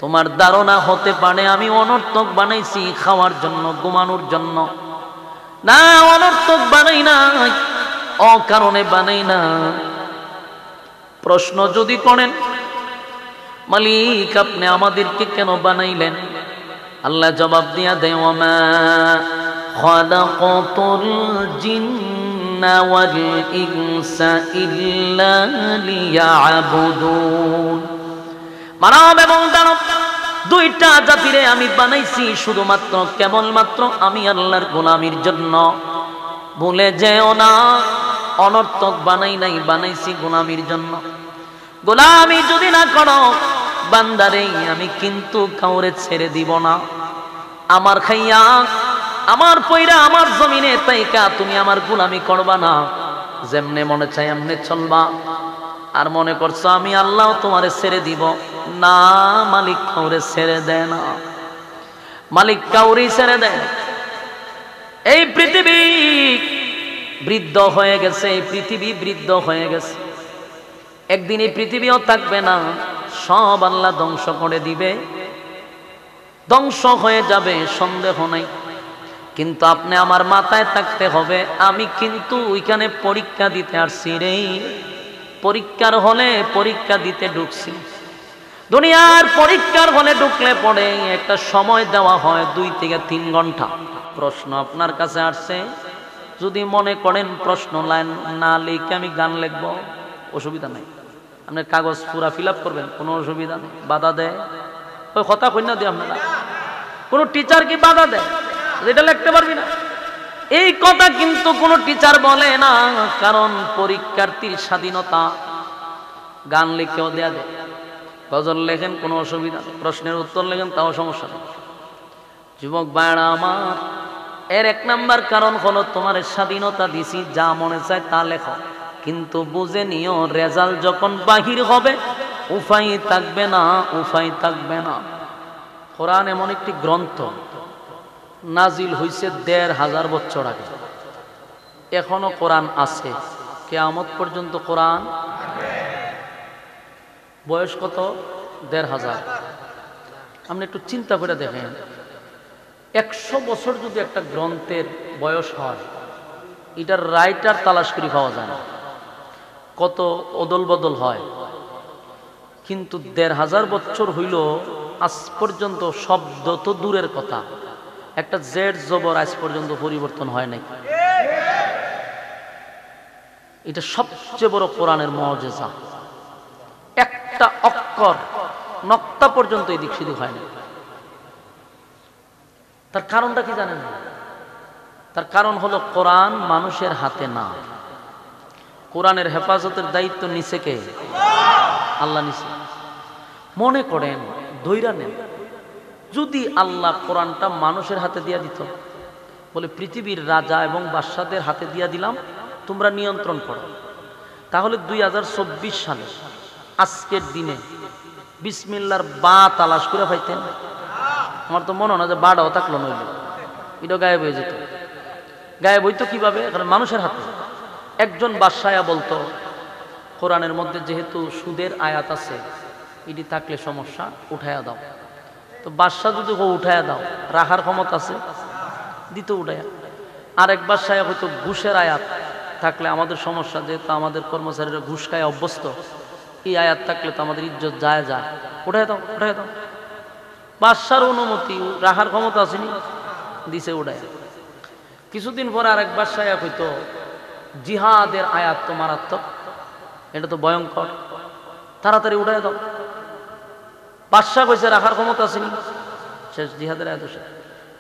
তোমার ধারণা হতে পারে আমি অনর্থক বানাইছি খাওয়ার জন্য, ঘুমানোর জন্য। না, অনর্থক বানাই না, অকারণে বানাই না। প্রশ্ন যদি করেন মালিক আপনি আমাদেরকে কেন বানাইলেন, আল্লাহ জবাব দিয়া দেয় ওয়ামা খালাকাতুল জিন্না ওয়াল ইনসা ইল্লা লিয়াবুদুন। মানব এবং দানব দুইটা জাতিরে আমি বানাইছি শুধুমাত্র কেবলমাত্র আমি আল্লাহর গোলামির জন্য। ভুলে যেও না অনর্থক বানাই নাই, বানাইছি গোলামির জন্য। গোলামি যদি না করো বান্দারে আমি কিন্তু কাউরে ছেড়ে দিব না। আমার খাইয়া আমার পয়রা আমার জমিনে তাইকা তুমি আমার গোলামি করবা না, যেমনে মনে চাই এমনে চলবা। আর মনে করছো আমি আল্লাহ তোমারে ছেড়ে দিব না, মালিক কাউরে ছেড়ে দেয় না, মালিক কাউরে ছেড়ে দেয়। এই পৃথিবী বৃদ্ধ হয়ে গেছে, এই পৃথিবী বৃদ্ধ হয়ে গেছে। একদিন এই পৃথিবীও থাকবে না, সব আল্লাহ ধ্বংস করে দিবে, ধ্বংস হয়ে যাবে, সন্দেহ নাই। কিন্তু আপনি আমার মাথায় থাকতে হবে আমি কিন্তু ওইখানে পরীক্ষা দিতে আসছি রে। পরীক্ষার হলে পরীক্ষা দিতে ঢুকছি। দুনিয়ার পরীক্ষার হলে ঢুকলে পড়ে একটা সময় দেওয়া হয় 2 থেকে 3 ঘন্টা। প্রশ্ন আপনার কাছে আসছে, যদি মনে করেন প্রশ্ন লাইন না লিখে আমি গান লিখব, অসুবিধা নাই। আপনার কাগজ পুরা ফিল আপ করবেন, কোনো অসুবিধা নেই। বাধা দেয় ওই কথা কইনা দিয়ে আপনারা, কোনো টিচার কি বাধা দেয় যেটা লিখতে পারবি না? এই কথা কিন্তু কোনো টিচার বলে না, কারণ পরীক্ষার্থীর স্বাধীনতা। গান লিখেও দেয়া দেয়, গজল লেখেন কোনো অসুবিধা নেই, প্রশ্নের উত্তর লেখেন তাও সমস্যা নেই। যুবক ভাইরা আমার, এর 1 নাম্বার কারণ হলো তোমার স্বাধীনতা দিছি, যা মনে চায় তা লেখো, কিন্তু বুঝে নিও রেজাল্ট যখন বাহির হবে উপায় থাকবে না, উপায় থাকবে না। কোরআন এমন একটি গ্রন্থ নাজিল হইছে 1500 বছর আগে, এখনো কোরআন আছে, কিয়ামত পর্যন্ত কোরআন। বয়স কত? 1500। আপনি একটু চিন্তা করে দেখেন, 100 বছর যদি একটা গ্রন্থের বয়স হয়, এটার রাইটার তালাশ করে পাওয়া যায় না, কত অদল বদল হয়। কিন্তু 1500 বছর হইল, আজ পর্যন্ত শব্দ তো দূরের কথা, একটা জেড জবর আজ পর্যন্ত পরিবর্তন হয় নাই। এটা সবচেয়ে বড় কোরআনের মুআজিজা। একটা অক্ষর নক্তা পর্যন্ত এদিক সেদিক হয় না। তার কারণটা কি জানেন? তার কারণ হলো কোরআন মানুষের হাতে না। কোরআনের হেফাজতের দায়িত্ব নিছে কে? আল্লাহ নিছে। মনে করেন, ধৈর্য নেন, যদি আল্লাহ কোরআনটা মানুষের হাতে দিয়া দিত, বলে পৃথিবীর রাজা এবং বাদশাদের হাতে দিয়া দিলাম, তোমরা নিয়ন্ত্রণ করো, তাহলে 2024 সালে আজকের দিনে বিসমিল্লাহর বা তালাশ করে পাইতেন? আমার তো মনে হয় না যে বাটাও থাকলো, নইলে এটা গায়েব হয়ে যেত। গায়েব হইতো কিভাবে? কারণ মানুষের হাতে। একজন বাদশায়া বলতো কোরআনের মধ্যে যেহেতু সুদের আয়াত আছে, এটি থাকলে সমস্যা, উঠায়া দাও। তো বাদশা যদি উঠায়া দাও, রাখার ক্ষমতা আছে, দিত উঠায়া। আরেক বাদশায়া হয়তো ঘুষের আয়াত থাকলে আমাদের সমস্যা, যেহেতু আমাদের কর্মচারীরা ঘুষ খায় অভ্যস্ত, এই আয়াত থাকলে তো আমাদের ইজ্জত যায়, উঠায় দাও, উঠায় দাও। বাদশার অনুমতি, রাখার ক্ষমতা আসেনি, দিছে উঠায়। কিছুদিন পরে আরেক বাদশায়া হয়তো জিহাদের আয়াত তো মারাত্মক, এটা তো ভয়ঙ্কর, তাড়াতাড়ি উঠায় দাও। বাদশা কইছে রাখার ক্ষমতা আসেনি, শেষ, জিহাদের আয়াত শেষ।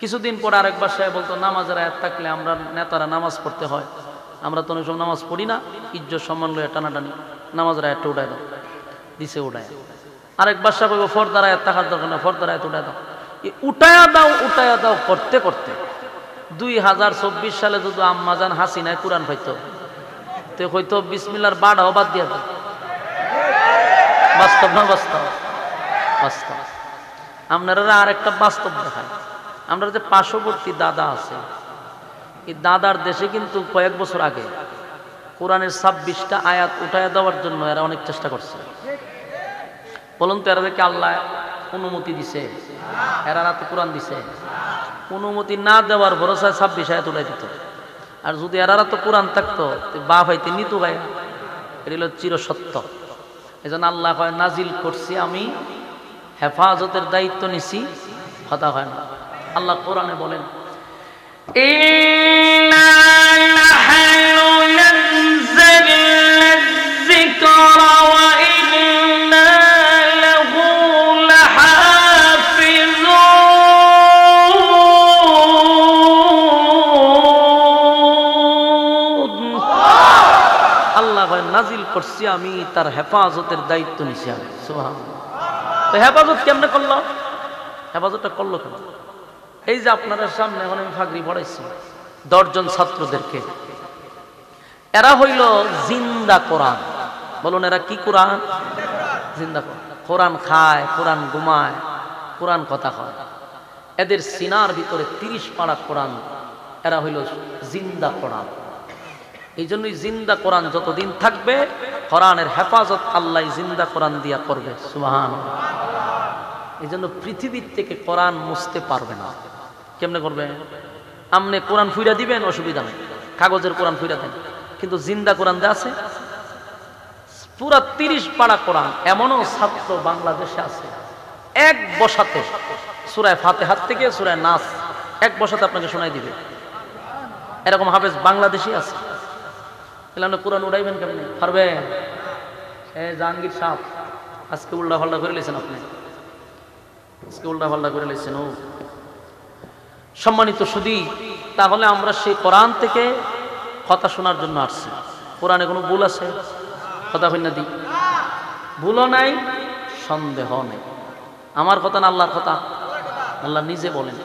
কিছুদিন পরে আরেক বাদশায়া বলতো নামাজের আয়াত থাকলে আমরা নেতারা নামাজ পড়তে হয়, আমরা তো অনেক সময় নামাজ পড়ি না, ইজ্জত সম্মান লইয়া টানাটানি, নামাজের আয়াতটা উঠায় দাও, দিছে উঠায়। আরেক বাদশা কইব ফরদার আয়াত থাকার দরকার না, ফরদার আয়াত উঠায় দাও। উঠায়া দাও, উঠায়া দাও করতে করতে 2024 সালে যদি আম্মাজান হাসিনায় কুরআন পাইতো, তো হয়তো বিসমিল্লাহর বাড়াও বাদ দিয়া দাও। বাস্তব না বাস্তব? বাস্তব। আপনারা আর একটা বাস্তব দেখায়, আমরা যে পার্শ্ববর্তী দাদা আছে, এই দাদার দেশে কিন্তু কয়েক বছর আগে কোরআনের 26টা আয়াত উঠায় দেওয়ার জন্য এরা অনেক চেষ্টা করছে। বলুন তো এরাদেরকে আল্লাহ অনুমতি দিছে? এরা তো কোরআন দিছে। অনুমতি না দেওয়ার ভরসায় 26 আয়াত উঠাই দিত। আর যদি এরা তো কোরআন থাকতো বাপ হইতে নিতু গায়ে। এটা হলো চিরসত্য। এই জন্য আল্লাহ কয় নাজিল করছি আমি, হেফাজতের দায়িত্ব নিছি, কথা হয় না। আল্লাহ কোরআনে বলেন নাজিল করছি আমি, তার হেফাজতের দায়িত্ব নিছি আমি। সুবহানাল্লাহ। তো হেফাজত কেমনে করলো? হেফাজতটা করলো কেন? এই যে আপনারা সামনে এখন আমি ফাগরি পড়াইছি 10 জন ছাত্রদেরকে, এরা হইল জিন্দা কোরআন। বলুন এরা কি কোরআন? জিন্দা কোরআন। কোরআন খায়, কোরআন ঘুমায়, কোরআন কথা হয়। এদের সিনার ভিতরে 30 পারা কোরআন। এরা হইল জিন্দা কোরআন। এই জন্যই জিন্দা কোরআন যতদিন থাকবে কোরআনের হেফাজত আল্লাহ জিন্দা কোরআন দিয়া করবে। সুবহানাল্লাহ। এই জন্য পৃথিবীর থেকে কোরআন মুছতে পারবে না। কেমনে করবে? আপনি কোরআন ফুইরা দিবেন, অসুবিধা নেই, কাগজের কোরআন ফুইরা দেন, কিন্তু জিন্দা কোরআন যা আছে পুরা 30 পারা কোরআন। এমনও ছাত্র বাংলাদেশে আছে এক বসাতে সূরা ফাতিহা থেকে সূরা নাস এক বসাতে আপনাকে শোনাই দিবে। এরকম হাফেজ বাংলাদেশি আছে। তাহলে কোরআন উড়াইবেন কেমনে? পারবেন? জাহাঙ্গীর সাহেব আজকে উল্টা পাল্টা করে লেছেন, আপনি আজকে উল্টা পাল্টা করে লেছেন। ও সম্মানিত সুধী, তাহলে আমরা সেই কোরআন থেকে কথা শোনার জন্য আসছি। কোরআনে কোনো ভুল আছে? কথা হইনা দি, ভুলও নাই, সন্দেহ নেই। আমার কথা না আল্লাহর কথা? আল্লাহ নিজে বলেন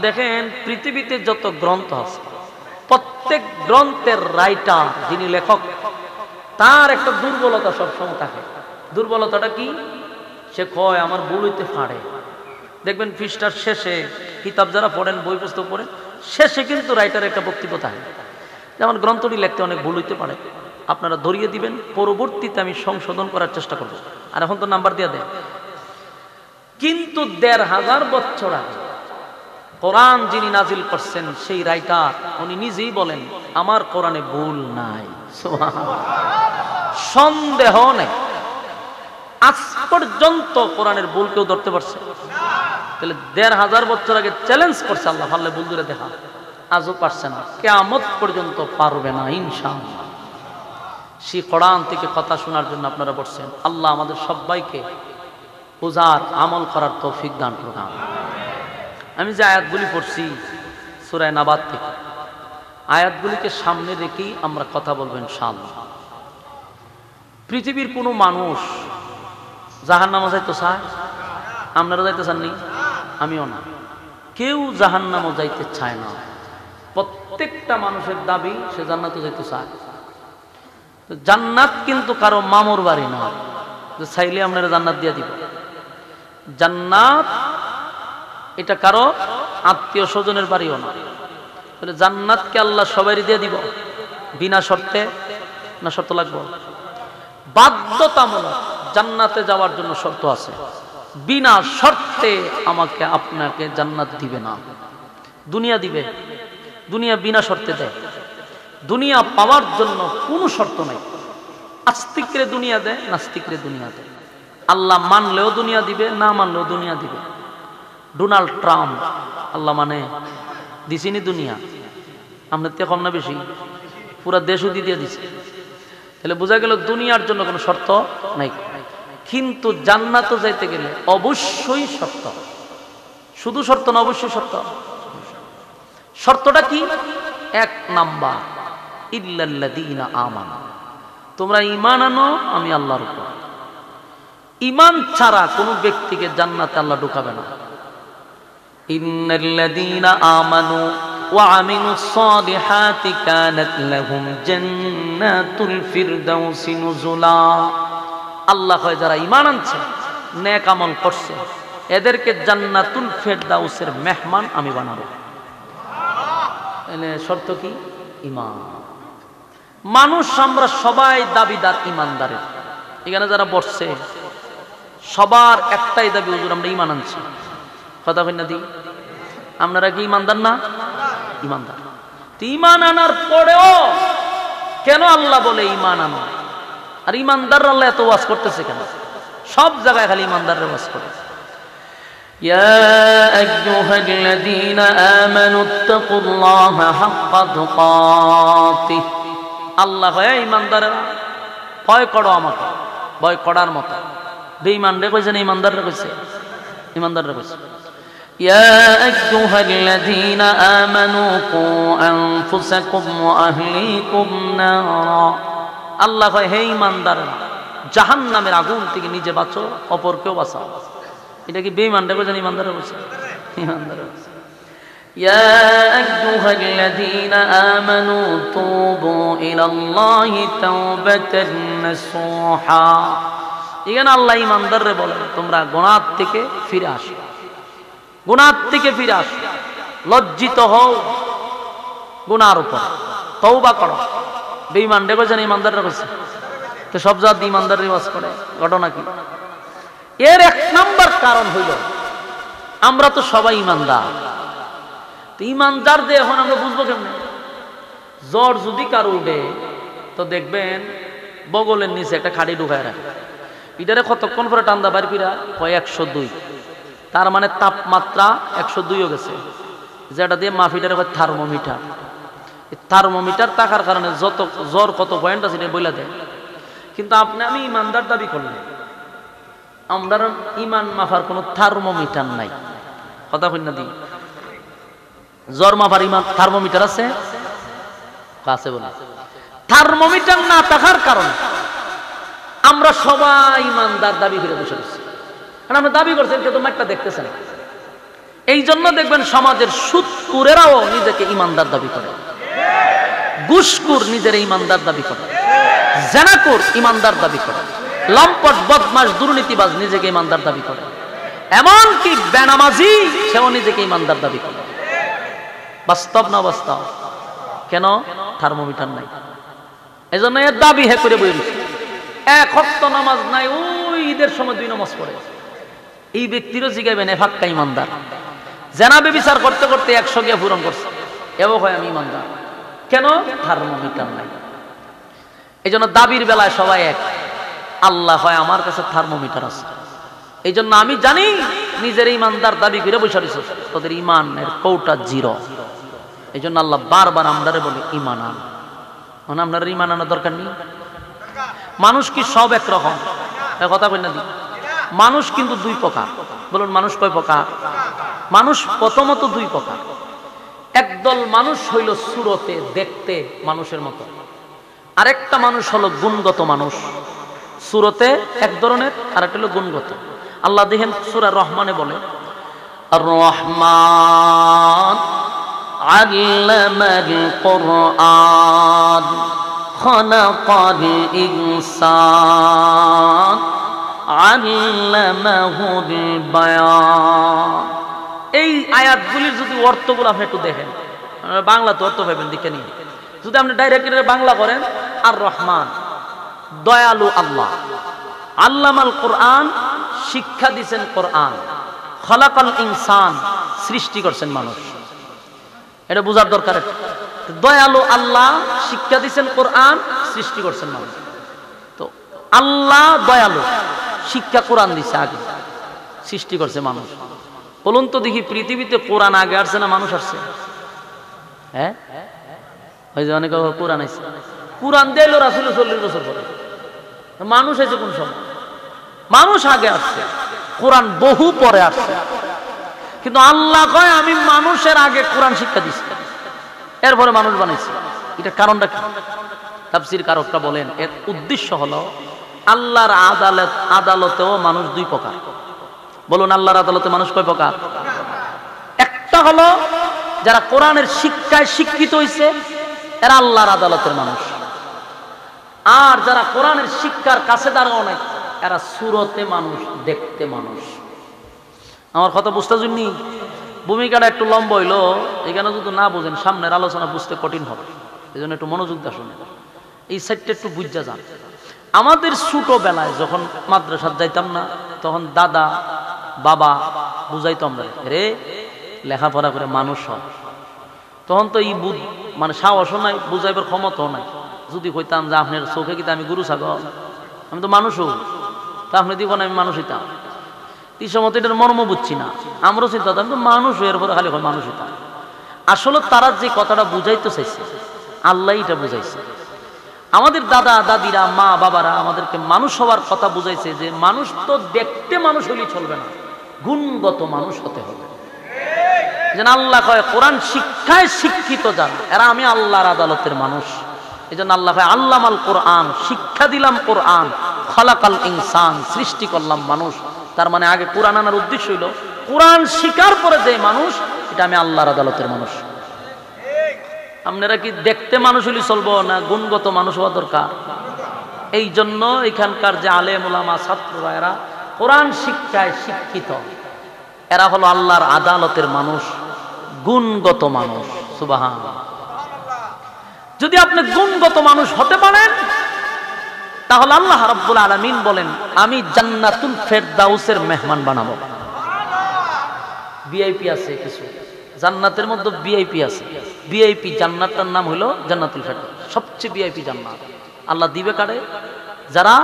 দেখেন পৃথিবীতে যত গ্রন্থ আছে প্রত্যেক গ্রন্থের রাইটার যিনি লেখক তার একটা দুর্বলতা সবসময় থাকে। দুর্বলতাটা কি? সে কয় আমার ভুল হইতে পারে। দেখবেন পৃষ্ঠার শেষে, কিতাব যারা পড়েন, বই পুস্তক পড়েন, শেষে কিন্তু রাইটার একটা বক্তব্য থাকে, যেমন গ্রন্থটি লিখতে অনেক ভুল হইতে পারে, আপনারা ধরিয়ে দিবেন, পরবর্তীতে আমি সংশোধন করার চেষ্টা করব। আর এখন তো নাম্বার দিয়ে দেয়। কিন্তু 1500 বছর আগে কোরআন যিনি নাজিল করছেন সেই রাইটার উনি নিজেই বলেন আমার কোরআনে ভুল নাই। সুবহানাল্লাহ। সন্দেহ নেই। আজ পর্যন্ত কোরআনের ভুল কেউ ধরতে পারছে? তাহলে 1500 বছর আগে চ্যালেঞ্জ করছে আল্লাহ, পারলে ভুল ধরে দেখা। আজও পারছে না, কিয়ামত পর্যন্ত পারবে না ইনশাআল্লাহ। সেই কোরআন থেকে কথা শোনার জন্য আপনারা বসছেন। আল্লাহ আমাদের সবাইকে বুঝার, আমল করার তৌফিক দান করুন। আমি যে আয়াতগুলি পড়ছি সূরা নাবাত থেকে, আয়াতগুলিকে সামনে রেখেই আমরা কথা বলবো ইনশাআল্লাহ। পৃথিবীর কোনো মানুষ জাহান্নামে যাইতে চায়? আপনারা যাইতে চাননি? আমিও না। কেউ জাহান্নামে যাইতে চায় না। প্রত্যেকটা মানুষের দাবি সে জান্নাতে যাইতে চায়। জান্নাত কিন্তু কারো মামুর বাড়ি না যে চাইলে আপনারা জান্নাত দিয়ে দিব। জান্নাত এটা কারো আত্মীয় স্বজনের বাড়িও না। তাহলে জান্নাতকে আল্লাহ সবারই দিয়ে দিব বিনা শর্তে? না শর্ত লাগবে? বাধ্যতামূলক জান্নাতে যাওয়ার জন্য শর্ত আছে। বিনা শর্তে আমাকে আপনাকে জান্নাত দিবে না। দুনিয়া দিবে, দুনিয়া বিনা শর্তে দেয়। দুনিয়া পাওয়ার জন্য কোনো শর্ত নাই। আস্তিকরে দুনিয়া দেয়, নাস্তিকরে দুনিয়া দেয়। আল্লাহ মানলেও দুনিয়া দিবে, না মানলেও দুনিয়া দিবে। ডোনাল্ড ট্রাম্প আল্লাহ মানে দিছিনি দুনিয়া? আমরা তো কম না বেশি? পুরা দেশও দিয়ে দিছে। তাহলে বোঝা গেল দুনিয়ার জন্য কোনো শর্ত নাই। কিন্তু জান্নাতে যাইতে গেলে অবশ্যই শর্ত। শুধু শর্ত না, অবশ্যই শর্ত। শর্তটা কি? 1 নাম্বার, ইল্লাল্লাযীনা আমানু, তোমরা ঈমান আনো আমি আল্লাহর উপর। ঈমান ছাড়া কোনো ব্যক্তিকে জান্নাতে আল্লাহ ঢুকাবে না। ইন্নাল্লাযীনা আমানু ওয়া আমিলুস সালিহাতি কানাত লাহুম জান্নাতুল ফিরদাউসি নুজুলা। আল্লাহ কয় যারা ঈমান আনছে, নেক আমল করছে, এদেরকে জান্নাতুল ফিরদাউসের মেহমান আমি বানাবো। এনে শর্ত কি? ঈমান। মানুষ আমরা সবাই দাবিদার ঈমানদারের। এখানে যারা বসছে সবার একটাই দাবি, হুজুর আমরা ঈমান আনছি। কথা কই না দি? আপনারা কি ঈমানদার না? ঈমানদার। ঈমান আনার পরেও কেন আল্লাহ বলে ঈমান আনো? আর ঈমানদার আল্লাহ এত ওয়াজ করতেছে কেন? সব জায়গায় খালি ঈমানদারের ওয়াজ করে। ইয়া আইয়ুহাল্লাযীনা আমানু তাকুল্লাহা হাক্কা তুকাতিহ। আল্লাহ হয় ঈমানদারেরা ভয় করো আমাকে, ভয় করার মতো। বেঈমান রে কইছে না ঈমানদাররা কইছে? ঈমানদাররা কইছে ইয়া আইয়ুহাল্লাযীনা আমানু কু আনফুসাকুম ওয়া আহলিকুম নারা। আল্লাহ কয় হে ঈমানদাররা, জাহান্নামের আগুন থেকে নিজে বাঁচো, অপরকেও বাঁচাও। এটা কি বেঈমান রে কইছে না ঈমানদাররা কইছে? ঈমানদাররা কইছে ইয়া আইয়ুহাল্লাযীনা আমানু তুবু ইলাল্লাহি তাওবাতান নাসুহা। এখানে আল্লাহ ঈমানদাররে বলেন তোমরা গুনাহ থেকে ফিরে আসো, গুনাহ থেকে ফিরে আসো, লজ্জিত হও গুনার উপর, তওবা করো। বেঈমান রে কইছে না ঈমানদাররা কইছে? তো সব জাত ঈমানদার রিওয়াজ করে। ঘটনা কি? এর এক নাম্বার কারণ হইল আমরা তো সবাই ঈমানদার। ঈমানদার দিয়ে এখন আমরা বুঝবো কেমনে? জ্বর যদি কারো উঠে তো দেখবেন বগলের নিচে একটা খাড়ি ঢুকায় রাখে, এটারে কতক্ষণ পরে টান্দা বাড়ি পিরা হয় 102। তার মানে তাপমাত্রা 102 গেছে, যেটা দিয়ে মাফিটারে হয় থার্মোমিটার। থার্মোমিটার থাকার কারণে যত জ্বর কত পয়েন্ট আছে এটা বইলা দেয়। কিন্তু আপনি আমি ঈমানদার দাবি করলে আমরা ঈমান মাফার কোনো থার্মোমিটার নাই। কথা কই না দি? জ্বর মাপার ঈমান থার্মোমিটার আছে? কাছে বলে থার্মোমিটার না থাকার কারণে আমরা সবাই ঈমানদার দাবি করে বসে আছি। কারণ আমরা দাবি করছেন কিন্তু একটা দেখতেছেন। এই জন্য দেখবেন সমাজের সুদখোরেরাও নিজেকে ঈমানদার দাবি করে, ঘুষখোর নিজের ঈমানদার দাবি করে, জেনাখোর ঈমানদার দাবি করে, লম্পট বদমাশ দুর্নীতিবাজ নিজেকে ঈমানদার দাবি করে, এমনকি বেনামাজি সেও নিজেকে ঈমানদার দাবি করে। বাস্তব না বাস্তব? কেন? থার্মোমিটার নাই। এই জন্য এর দাবি হে করে বই রয়েছে। এক ওয়াক্ত নামাজ নাই, ওই ঈদের সময় 2 নামাজ পড়ে। এই ব্যক্তিরও জিগাইবেন এ ফাক্কা ঈমানদার। জেনা ব্যভিচার করতে করতে 100 গিয়ে পূরণ করছে, এও হয় আমি ঈমানদার। কেন? থার্মোমিটার নাই। এই জন্য দাবির বেলায় সবাই এক। আল্লাহ হয় আমার কাছে থার্মোমিটার আছে। এই জন্য আমি জানি নিজের ঈমানদার দাবি করে বসে রয়েছে, তোদের ঈমানের কৌটা 0। এই জন্য আল্লাহ বারবার আমরারে বলে ঈমান আন। মানে আপনার ঈমান আনার দরকার নেই। মানুষ কি সব একরকম? কথা কই না দি? মানুষ কিন্তু 2 প্রকার। বলুন মানুষ কয় প্রকার? মানুষ প্রথমত 2 প্রকার। একদল মানুষ হইল সুরতে দেখতে মানুষের মতো, আরেকটা মানুষ হলো গুণগত মানুষ। সুরতে এক ধরনের, আর একটা হলো গুণগত। আল্লাহ দেখেন সূরা রহমানে বলে আর রহমান আল্লামাল কুরআন খালাকাল ইনসান আল্লামাহুল বায়ান। এই আয়াতগুলির যদি অর্থগুলো আপনি একটু দেখেন, বাংলা তো অর্থ পাবেন দেখে নিন। যদি আপনি ডাইরেক্ট বাংলা করেন, আর রহমান দয়ালু আল্লাহ, আল্লামাল কোরআন শিক্ষা দিয়েছেন কোরআন, খালাকাল ইনসান সৃষ্টি করছেন মানুষ। এটা বোঝার দরকার। দয়ালু আল্লাহ শিক্ষা দিয়েছেন কোরআন, সৃষ্টি করছেন মানুষ। তো আল্লাহ দয়ালু, শিক্ষা কোরআন দিছে, আগে সৃষ্টি করছে মানুষ। বলুন তো দেখি পৃথিবীতে কোরআন আগে আসছে না মানুষ আসছে? হ্যাঁ, ওই যে অনেক কোরআন আছে, কোরআন দিল রাসূল 40 বছর পরে। মানুষ এসে কোন সময়? মানুষ আগে আসছে, কোরআন বহু পরে আসছে। কিন্তু আল্লাহ কয় আমি মানুষের আগে কোরআন শিক্ষা দিচ্ছি, এরপরে মানুষ বানাইছি। এটার কারণটা কি? তাফসীর কারকরা বলেন এর উদ্দেশ্য হলো আল্লাহর আদালতেও মানুষ 2 প্রকার। বলুন আল্লাহর আদালতে মানুষ কয় প্রকার? একটা হলো যারা কোরআনের শিক্ষায় শিক্ষিত হয়েছে এরা আল্লাহর আদালতের মানুষ, আর যারা কোরআনের শিক্ষার কাছে দাঁড়াও নাই এরা সুরতে মানুষ, দেখতে মানুষ। আমার কথা বুঝতে জন্যই ভূমিকাটা একটু লম্বা হইলো, এখানে যদি না বুঝেন সামনের আলোচনা বুঝতে কঠিন হবে, এই জন্য একটু মনোযোগ দিয়ে শুনে এই সাইডটা একটু বুঝা যান। আমাদের ছোটবেলায় যখন মাদ্রাসায় যাইতাম না, তখন দাদা বাবা বুঝাইতো আমরা, রে লেখাপড়া করে মানুষ হয়। তখন তো এই মানে সাহসও নাই, বুঝাইবার ক্ষমতাও নাই। যদি কইতাম যে আপনার চোখে কিন্তু আমি গুরু ছাগল, আমি তো মানুষও, তা আপনি দিব না আমি মানুষ হইতাম। এই সময় এটার মর্ম বুঝছি না, আমরাও চিন্তা আমি তো মানুষ হয়ে এরপরে খালি মানুষ হইতাম। আসলে তারা যে কথাটা বুঝাইতে চাইছে আল্লাহ এটা বুঝাইছে। আমাদের দাদা দাদিরা মা বাবারা আমাদেরকে মানুষ হওয়ার কথা বুঝাইছে, যে মানুষ তো দেখতে মানুষ হলেই চলবে না, গুণগত মানুষ হতে হবে। যেন আল্লাহ কয় কোরআন শিক্ষায় শিক্ষিত যান এরা আমি আল্লাহর আদালতের মানুষ। এই জন্য আল্লাহ কয় আল্লামাল কোরআন, শিক্ষা দিলাম কোরআন, খালাকাল ইনসান, সৃষ্টি করলাম মানুষ। তার মানে আগে কোরআন আনার উদ্দেশ্য হইল কোরআন শিকার করে যে মানুষ এটা আমি আল্লাহর আদালতের মানুষ। আপনারা কি দেখতে মানুষ হলে চলবো না গুণগত মানুষ হওয়া দরকার? এই জন্য এখানকার যে আলেম ওলামা ছাত্ররা এরা কোরআন শিক্ষায় শিক্ষিত, এরা হলো আল্লাহর আদালতের মানুষ, গুণগত মানুষ। সুবহানাল্লাহ। যদি আপনি গুণগত মানুষ হতে পারেন তাহলে আল্লাহ রাব্বুল আলামিন বলেন আমি জান্নাতুল ফেরদাউসের মেহমান বানাবো। ভিআইপি আছে কিছু জান্নাতের মধ্যে, ভিআইপি আছে। ভিআইপি জান্নাতটার নাম হলো জান্নাতুল ফেরদাউস, সবচেয়ে ভিআইপি জান্নাত। আল্লাহ দিবে কারে? যারা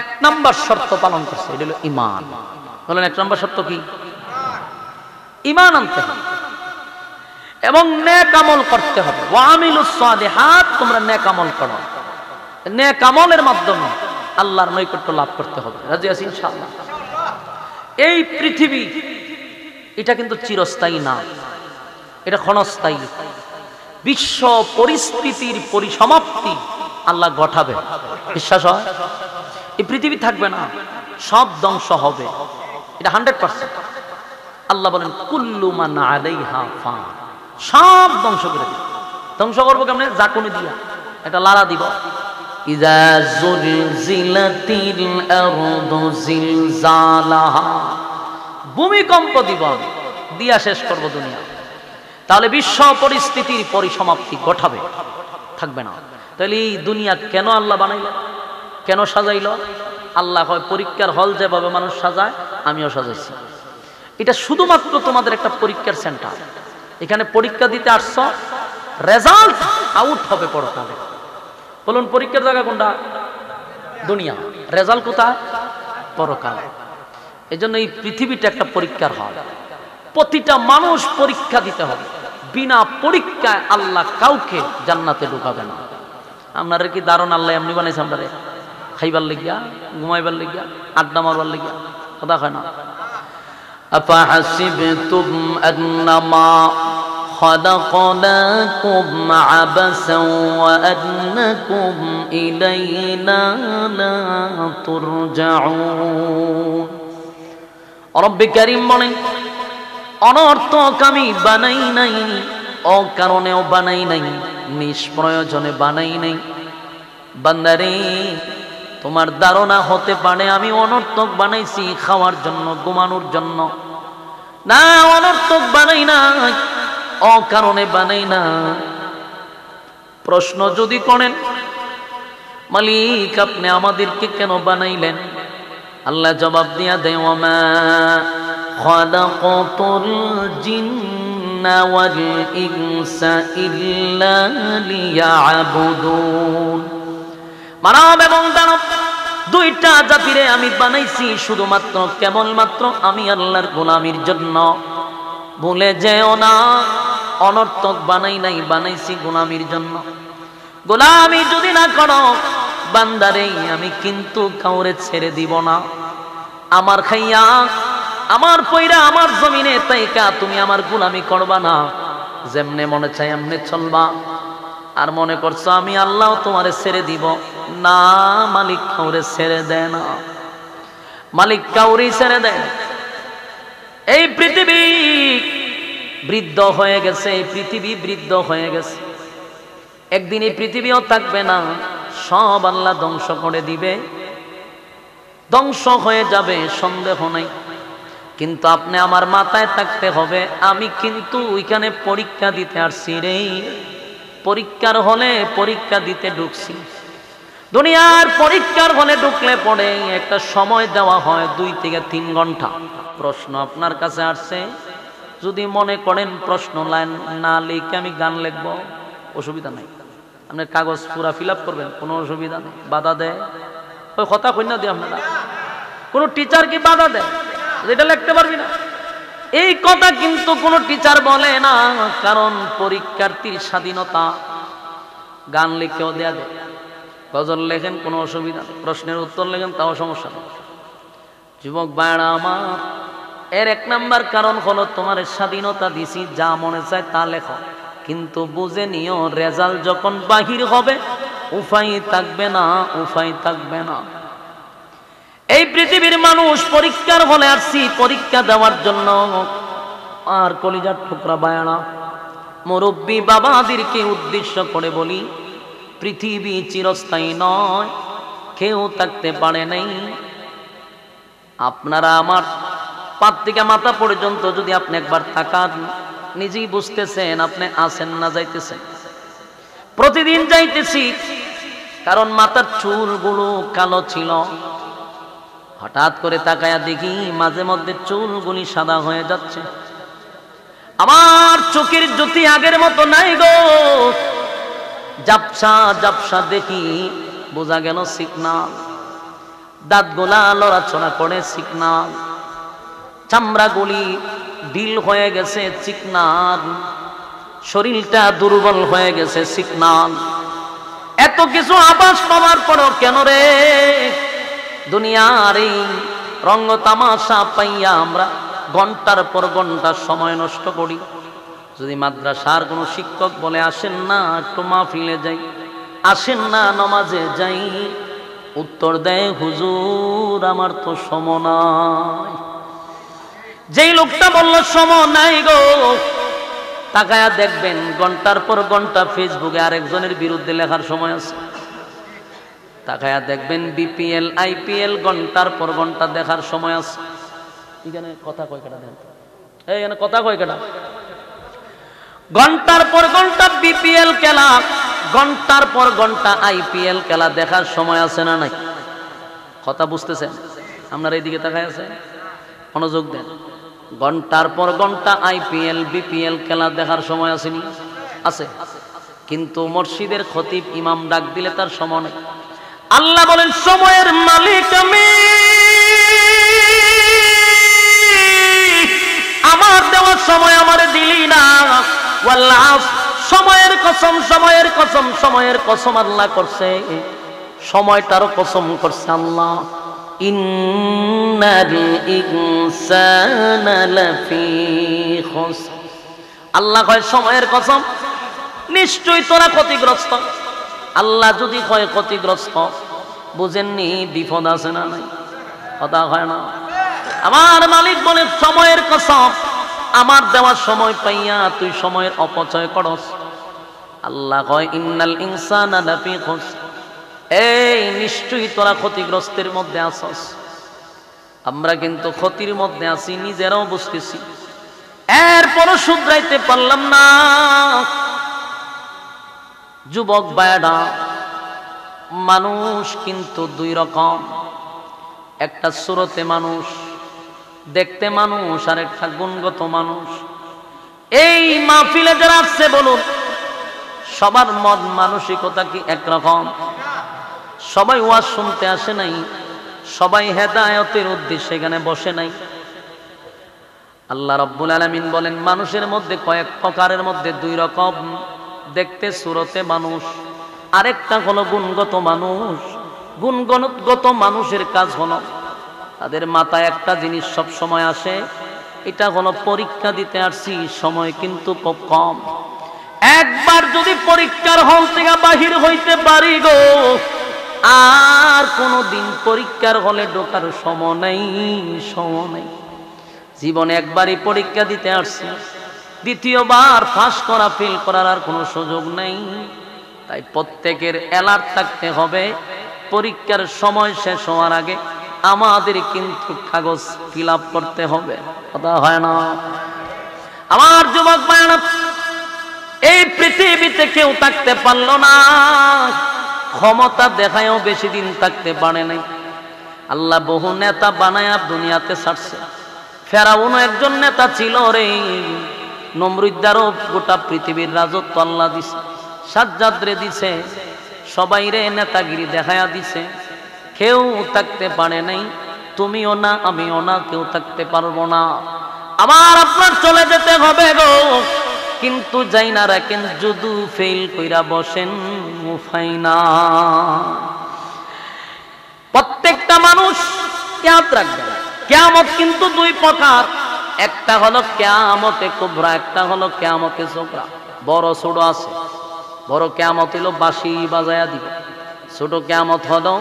এক নাম্বার শর্ত পালন করছে, এটা হলো ঈমান। বলেন এক নাম্বার শর্ত কি? ঈমান আনতে হবে এবং নেক আমল করতে হবে। ওয়া আমিলুস সালিহাত, তোমরা নেক আমল করো। নেক আমলের মাধ্যমে আল্লাহর নৈকট্য লাভ করতে হবে। রাজি আছি ইনশাআল্লাহ? এই পৃথিবী এটা কিন্তু চিরস্থায়ী না, এটা ক্ষণস্থায়ী। বিশ্ব পরিস্থিতির পরিসমাপ্তি আল্লাহ ঘটাবে, বিশ্বাস হয়? এই পৃথিবী থাকবে না, সব ধ্বংস হবে, এটা 100%। আল্লাহ বলেন কুল্লু মান আলাইহা ফান, সব ধ্বংস করে দিবে। ধ্বংস করবো কেমনে? জাকুনি দিয়া, এটা লাড়া দিব। ইযা যুলজিলাতিল আরদু জিলজালাহা, ভূমিকম্প দিব, দিয়া শেষ করব দুনিয়া। তাহলে বিশ্ব পরিস্থিতির পরিসমাপ্তি ঘটাবে, থাকবে না। তাহলে এই দুনিয়া কেন আল্লাহ বানাইলেন, কেন সাজাইল? আল্লাহ হয় পরীক্ষার হল যেভাবে মানুষ সাজায় আমিও সাজাইছি। এটা শুধুমাত্র তোমাদের একটা পরীক্ষার সেন্টার। এখানে পরীক্ষা দিতে আসছো, রেজাল্ট আউট হবে পরকালে। বলুন পরীক্ষার জায়গা কোনটা? দুনিয়া। রেজাল্ট কোথায়? পরকালে। এই জন্য এই পৃথিবীটা একটা পরীক্ষার হল, প্রতিটা মানুষ পরীক্ষা দিতে হবে। বিনা পরীক্ষায় আল্লাহ কাউকে জান্নাতে ঢুকাবে না। আপনারা কি দারুণ আল্লাহ এমনি বানাইছে? আপনারে খাইবার লিগিয়া, ঘুমাইবার লিগিয়া, আড্ডা মারবার লিগিয়া? কথা হয় না? আফাহাসিবতুম আন্নামা খালাকনাকুম আবাসান ওয়া আন্নাকুম ইলাইনা লা তুরজাউন। রব্বে কারীম বলেন অনর্থক আমি বানাই নাই, অকারণেও বানাই নাই, নিষ্প্রয়োজনে বানাই নাই। বান্দারে তোমার ধারণা হতে পারে আমি অনর্থক বানাইছি খাওয়ার জন্য, ঘুমানোর জন্য। না, অনর্থক বানাই না, অকারণে বানাই না। প্রশ্ন যদি করেন মালিক আপনি আমাদেরকে কেন বানাইলেন, আল্লাহ জবাব দিয়া দেয় ওয়ামা খালাকাতুল জিন্না ওয়াল ইনসা ইল্লা লিয়াবুদুন। মানব এবং দানব দুইটা জাতিরে আমি বানাইছি শুধুমাত্র কেবলমাত্র আমি আল্লাহর গোলামির জন্য। ভুলে যেও না অনর্থক বানাই নাই, বানাইছি গোলামির জন্য। গোলামি যদি না করো বান্দারে আমি কিন্তু কাউরে ছেড়ে দিব না। আমার খাইয়া আমার পয়রা আমার জমিনে তাইকা তুমি আমার গোলামি করবা না। যেমনে মনে চাই এমনে চলবা। আর মনে করছো আমি আল্লাহ তোমারে ছেড়ে দিব না, মালিক কাউরে ছেড়ে দেয় না। মালিক কাউরে ছেড়ে দেয়। এই পৃথিবী বৃদ্ধ হয়ে গেছে, এই পৃথিবী বৃদ্ধ হয়ে গেছে। একদিন এই পৃথিবীও থাকবে না, সব আল্লাহ ধ্বংস করে দিবে, ধ্বংস হয়ে যাবে, সন্দেহ নাই। কিন্তু আপনি আমার মাথায় থাকতে হবে, আমি কিন্তু ওইখানে পরীক্ষা দিতে আসছি রে। পরীক্ষার হলে পরীক্ষা দিতে ঢুকছি। দুনিয়ার পরীক্ষার হলে ঢুকলে পড়ে একটা সময় দেওয়া হয় 2 থেকে 3 ঘন্টা। প্রশ্ন আপনার কাছে আসছে, যদি মনে করেন প্রশ্ন লাইন না লিখে আমি গান লিখব, অসুবিধা নাই। আপনার কাগজ পুরা ফিল আপ করবেন, কোনো অসুবিধা নেই। বাধা দেয় ওই কথা কই না দিয়ে আপনারা, কোনো টিচার কি বাধা দেয় যেটা লিখতে পারবি না? এই কথা কিন্তু কোনো টিচার বলে না, কারণ পরীক্ষার্থীর স্বাধীনতা। গান লিখেও দেয়া দেয়, গজল লেখেন কোনো অসুবিধা নেই, প্রশ্নের উত্তর লেখেন তাও সমস্যা নেই। যুবক ভাইরা আমার, এর 1 নাম্বার কারণ হলো তোমার স্বাধীনতা দিছি, যা মনে চায় তা লেখো, কিন্তু বুঝে নিও রেজাল্ট যখন বাহির হবে উপায় থাকবে না, উপায় থাকবে না। এই পৃথিবীর মানুষ পরীক্ষার হলে আসছি পরীক্ষা দেওয়ার জন্য। আর কলিজার টুকরা বায়ানা মুরব্বী বাবাদেরকে উদ্দেশ্য করে বলি, পৃথিবী চিরস্থায়ী নয়, কেউ থাকতে পারে নাই। আপনারা আমার পাত থেকে মাথা পর্যন্ত যদি আপনি একবার তাকান, নিজেই বুঝতেছেন আপনি আছেন না যাইতেছেন। প্রতিদিন যাইতেছি, কারণ মাথার চুলগুলো কালো ছিল। হঠাৎ করে তাকায়া দেখি মাঝে মধ্যে চুলগুলি সাদা হয়ে যাচ্ছে। আমার চোখের জ্যোতি আগের মতো নাই গো, জাপসা জাপসা দেখি, বোঝা গেল সিগনাল। দাঁতগুলা লড়াচড়া করে সিগনাল, চামড়াগুলি ঢিল হয়ে গেছে সিগনাল, শরীরটা দুর্বল হয়ে গেছে সিগনাল। এত কিছু আভাস পাওয়ার পরও কেন রে দুনিয়ার এই রঙ্গ তামাশা পাইয়া আমরা ঘন্টার পর ঘন্টা সময় নষ্ট করি? যদি মাদ্রাসার কোনো শিক্ষক বলে আসেন না একটু মাহফিলে যাই, আসেন না নামাজে যাই, উত্তর দেয় হুজুর আমার তো সময় নাই। যেই লোকটা বলল সময় নাই গো, তাকায়া দেখবেন ঘন্টার পর ঘন্টা ফেসবুকে আরেকজনের বিরুদ্ধে লেখার সময় আছে। তাকায়া দেখবেন বিপিএল আইপিএল ঘন্টার পর ঘন্টা দেখার সময় আছে। এখানে কথা কয় কেটা দেন, এখানে কথা কয় কেটা? ঘন্টার পর ঘন্টা বিপিএল খেলা, ঘন্টার পর ঘন্টা আইপিএল খেলা দেখার সময় আছে না নাই? কথা বুঝতেছেন? আপনার এইদিকে তাকায় আছে, মনোযোগ দেন। ঘন্টার পর ঘন্টা আইপিএল বিপিএল খেলা দেখার সময় আসেনি? আছে। কিন্তু মসজিদের খতিব ইমাম ডাক দিলে তার সময় নেই। আল্লাহ বলেন সময়ের মালিক আমি, আমার দেওয়ার সময় আমারে দিলি না। ওয়াল্লাহ, সময়ের কসম, সময়ের কসম, সময়ের কসম আল্লাহ করছে, সময়টারও কসম করছে আল্লাহ। ইন্নাল ইনসানা লাফি খুসর, আল্লাহ কয় সময়ের কসম, নিশ্চয়ই তোরা ক্ষতিগ্রস্ত। আল্লাহ যদি কয় ক্ষতিগ্রস্ত, বুঝেননি বিপদ আছে না নাই? কথা হয় না? আমার মালিক বলে সময়ের কসম, আমার দেওয়ার সময় পাইয়া তুই সময়ের অপচয় করস। আল্লাহ কয় ইন্নাল ইনসানা লাফি খুসর, এই নিশ্চয়ই তোরা ক্ষতিগ্রস্তের মধ্যে আসস। আমরা কিন্তু ক্ষতির মধ্যে আছি, নিজেরাও বুঝতেছি, এরপরও শুধরাইতে পারলাম না। যুবক ভাইরা, মানুষ কিন্তু 2 রকম, একটা সুরতে মানুষ, দেখতে মানুষ, আর একটা গুণগত মানুষ। এই মাহফিলে যারা আসছে বলুন, সবার মন মানসিকতা কি একরকম? সবাই ওয়াজ শুনতে আসে নাই, সবাই হেদায়েতের উদ্দেশ্যে এখানে বসে নাই। আল্লাহ রাব্বুল আলামিন বলেন মানুষের মধ্যে কয়েক প্রকারের মধ্যে 2 রকম, দেখতে সুরতে মানুষ, আরেকটা হলো গুণগত মানুষ। গুণগত মানুষের কাজ হলো তাদের মাথায় একটা জিনিস সব সময় আসে, এটা হলো পরীক্ষা দিতে আসছি, সময় কিন্তু খুব কম। একবার যদি পরীক্ষার হল থেকে বাহির হইতে পারি গো, আর কোনদিন পরীক্ষার হলে ঢোকার সময় নেই, সময় নেই। জীবনে একবারই পরীক্ষা দিতে আসছি, দ্বিতীয়বার পাস করা ফেল করার আর কোনো সুযোগ নেই। তাই প্রত্যেকের অ্যালার্ট থাকতে হবে, পরীক্ষার সময় শেষ হওয়ার আগে আমাদের কিন্তু কাগজ ফিল আপ করতে হবে। কথা হয় না? আমার যুবক ভাইরা, এই পৃথিবীতে কেউ থাকতে পারলো না, ক্ষমতা দেখায়ও বেশি দিন থাকতে পারে নাই। আল্লাহ বহু নেতা বানায়া দুনিয়াতে ছাড়ছে। ফেরাউনও একজন নেতা ছিল রে, নমরুদ্দারও গোটা পৃথিবীর রাজত্ব আল্লাহ দিছে, সাজ্জাদরে দিছে, সবাই রে নেতাগিরি দেখায়া দিছে। কেউ থাকতে পারে নাই, তুমিও না, আমিও না, কেউ থাকতে পারবো না। আবার আপনার চলে যেতে হবে গো, কিন্তু যাই না রাখেন, যদু ফেল কইরা বসেন মুফাইনা। প্রত্যেকটা মানুষ ইয়াদ রাখবেন, কিয়ামত কিন্তু দুই প্রকার, একটা হলো কিয়ামতে কুবরা, একটা হলো কিয়ামতে সুগরা। বড় ছোট আছে। বড় কিয়ামত হলো বাঁশি বাজায়া দিবে, ছোট কিয়ামত হলো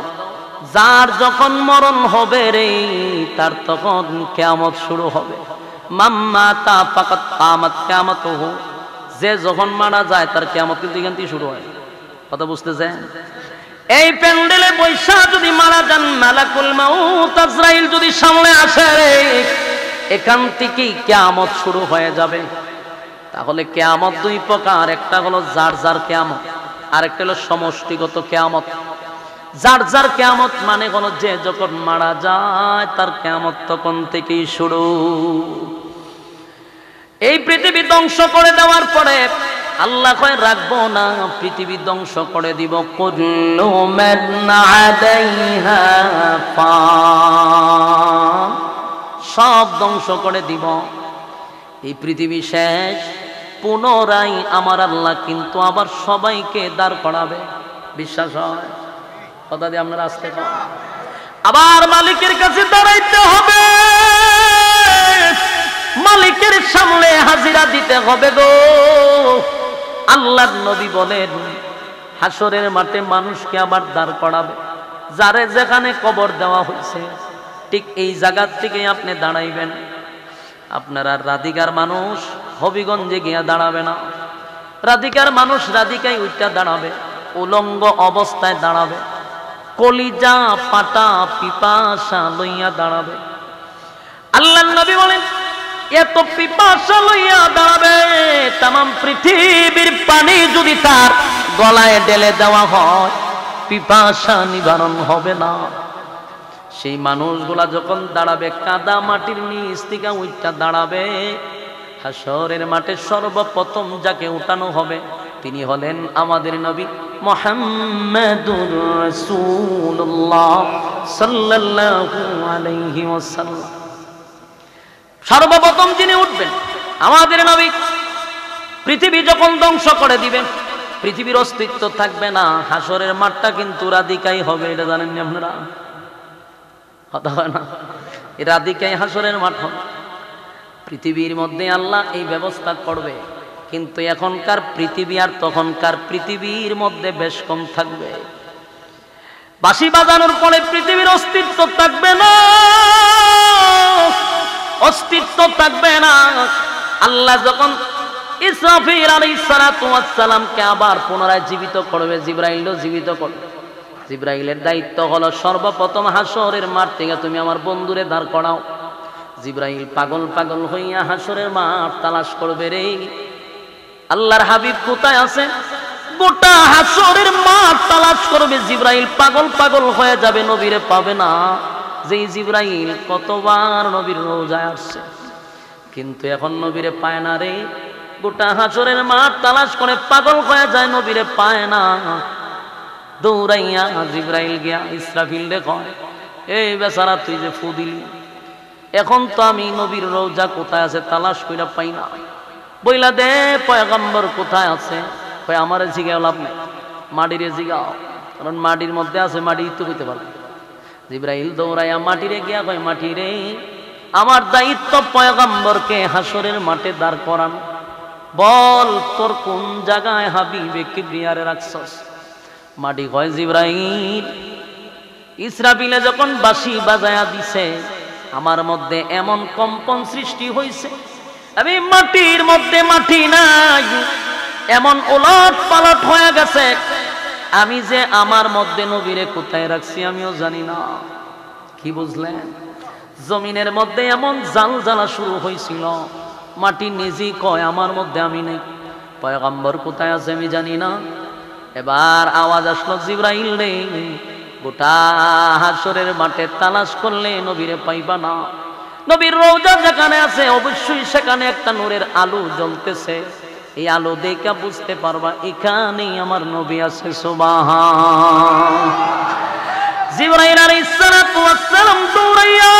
যার যখন মরণ হবে রে, তার তখন কিয়ামত শুরু হবে। মাম্মা তা ফাকাত কামাত কিয়ামতুহু, যে যখন মারা যায় তার কিয়ামত কিন্তু এখান থেকে শুরু হয়। কথা বুঝতেছেন? এই প্যান্ডেলে বৈশা যদি মারা যান, মালাকুল মাউত আজরাইল যদি সামনে আসে রে, এখান থেকেই কিয়ামত শুরু হয়ে যাবে। তাহলে কিয়ামত দুই প্রকার, একটা হলো যার যার কিয়ামত, আর একটা হলো সমষ্টিগত কিয়ামত। যার যার কিয়ামত মানে হলো যে যখন মারা যায় তার কিয়ামত তখন থেকেই শুরু। এই পৃথিবী ধ্বংস করে দেওয়ার পরে আল্লাহ কয় রাখবো না, পৃথিবী ধ্বংস করে দিব। কুল্লু মান আলাইহা ফান, সব ধ্বংস করে দিব। এই পৃথিবী শেষ, পুনরায় আমার আল্লাহ কিন্তু আবার সবাইকে দাঁড় করাবে। বিশ্বাস হয়? কথা দিয়ে আপনারা আসতে পারেন। আবার মালিকের কাছে দাঁড়াইতে হবে, মালিকের সামনে হাজিরা দিতে হবে গো। আল্লাহর নবী বলেন, হাসরের মাঠে মানুষকে আবার দাঁড় করাবে। যারে যেখানে কবর দেওয়া হয়েছে ঠিক এই জায়গা থেকে আপনি দাঁড়াইবেন। আপনারা রাধিকার মানুষ হবিগঞ্জে গিয়া দাঁড়াবে না, রাধিকার মানুষ রাধিকায় উঠটা দাঁড়াবে, উলঙ্গ অবস্থায় দাঁড়াবে, কলিজা পাটা পিপাসা লইয়া দাঁড়াবে। আল্লাহর নবী বলেন, এত পিপাসা লইয়া দাঁড়াবে, তামাম পৃথিবীর পানি যদি তার গলায় ঢেলে দেওয়া হয়, পিপাসা নিবারণ হবে না। সেই মানুষগুলা যখন দাঁড়াবে, কাদা মাটির নিচ থেকে উঠটা দাঁড়াবে। হাসরের মাঠে সর্বপ্রথম যাকে উঠানো হবে তিনি হলেন আমাদের নবী মুহাম্মাদুর রাসূলুল্লাহ সাল্লাল্লাহু আলাইহি ওয়াসাল্লাম। সর্বপ্রথম যিনি উঠবেন আমাদের নবী। পৃথিবী যখন ধ্বংস করে দিবেন, পৃথিবীর অস্তিত্ব থাকবে না, হাসরের মাঠটা কিন্তু রাধিকাই হবে। এটা জানেন না আপনারা? কথা হয় না? এই রাধিকাই হাসরের মাঠ হবে। পৃথিবীর মধ্যে আল্লাহ এই ব্যবস্থা করবে, কিন্তু এখনকার পৃথিবী আর তখনকার পৃথিবীর মধ্যে বেশ কম থাকবে। বাঁশি বাজানোর পরে পৃথিবীর অস্তিত্ব থাকবে না, অস্তিত্ব থাকবে না। আল্লাহ যখন ইসরাফিল আলাইহিস সালাতু ওয়াস সালামকে আবার পুনরায় জীবিত করবে, জিবরাইলও জীবিত করবে। জিবরাইলের দায়িত্ব হলো সর্বপ্রথম হাসরের মাঠ থেকে তুমি আমার বন্ধুরে দাঁড় করাও। জিবরাইল পাগল পাগল হইয়া হাসরের মাঠ তালাশ করবে রে, আল্লাহর হাবিব কোথায় আছে। গোটা হাসরের মাঠ তালাশ করবে, জিবরাইল পাগল পাগল হয়ে যাবে, নবীরে পাবে না। যেই জিবরাইল কতবার নবীর রোজায় আসছে, কিন্তু এখন নবীরে পায় না রে। গোটা হাসরের মাঠ তালাশ করে পাগল হয়ে যায়, নবীরে পায় না। দৌড়াইয়া জিবরাইল গিয়া ইসরাফিল রে কয়, এই বেচারা তুই যে ফু দিলি, এখন তো আমি নবীর রোজা কোথায় আছে তালাশ কইরা পাই না, বইলা দে পয়গম্বর কোথায় আছে। কই আমারে জিগাও লাভ নাই, মাটিরে জিগাও, কারণ মাটির মধ্যে আছে, মাটি তো কইতে পারবে। জিবরাইল দৌড়াইয়া মাটিরে গিয়া কয়, মাটিরে আমার দায়িত্ব পয়গম্বরকে হাসরের মাঠে দাঁড় করানো, বল তোর কোন জায়গায় হাবিবে কিবরিয়ারে রাখছস। মাটি কয়, জিবরাইল ইসরাফিলে যখন বাঁশি বাজায়া দিছে আমার মধ্যে এমন কম্পন সৃষ্টি হয়েছে, আমি মাটির মধ্যে মাটি নাই, এমন ওলট পালট হয়ে গেছে, আমি যে আমার মধ্যে নবীরে কোথায় রাখছি আমিও জানি না। কি বুঝলেন? জমিনের মধ্যে এমন জাল জ্বালা শুরু হয়েছিল, মাটি নিজেই কয় আমার মধ্যে আমি নেই, পয়গম্বর কোথায় আছে আমি জানি না। এবার আওয়াজ আসলো, জিবরাইল রে, গোটা হাসরের মাঠে তালাশ করলে নবীরে পাইবা না। নবীর রওজা যেখানে আছে অবশ্যই সেখানে একটা নূরের আলো জ্বলতেছে, এই আলো দেখে বুঝতে পারবা এখানেই আমার নবী আছে। সুবহান। জিবরাইল আলাইহিস সালাতু ওয়াস সালাম দৌড়াইয়া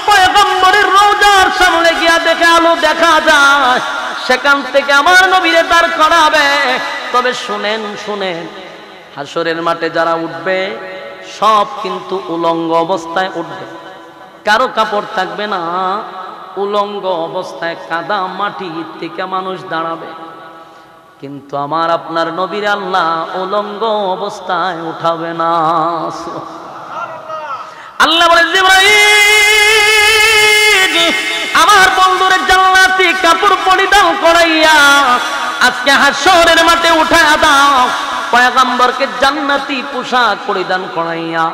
পয়গম্বরের রওজার সামনে গিয়া দেখে আলো দেখা যায়, সেখান থেকে আমার নবীরে দাঁড় করাবে। তবে শুনেন শুনেন, হাসরের মাঠে যারা উঠবে সব কিন্তু উলঙ্গ অবস্থায় উঠবে, কারো কাপড় থাকবে না, উলঙ্গ অবস্থায় কাদা মাটি থেকে মানুষ দাঁড়াবে। কিন্তু আমার আপনার নবীর আল্লাহ উলঙ্গ অবস্থায় উঠাবে না। আল্লাহ বলে, জিবরাইল আমার বন্ধুরে জান্নাতি কাপড় পরিধান করাইয়া আজকে হাসরের মাঠে উঠায়া দাও। পয়গম্বরকে জান্নাতি পোশাক পরিধান করাইয়া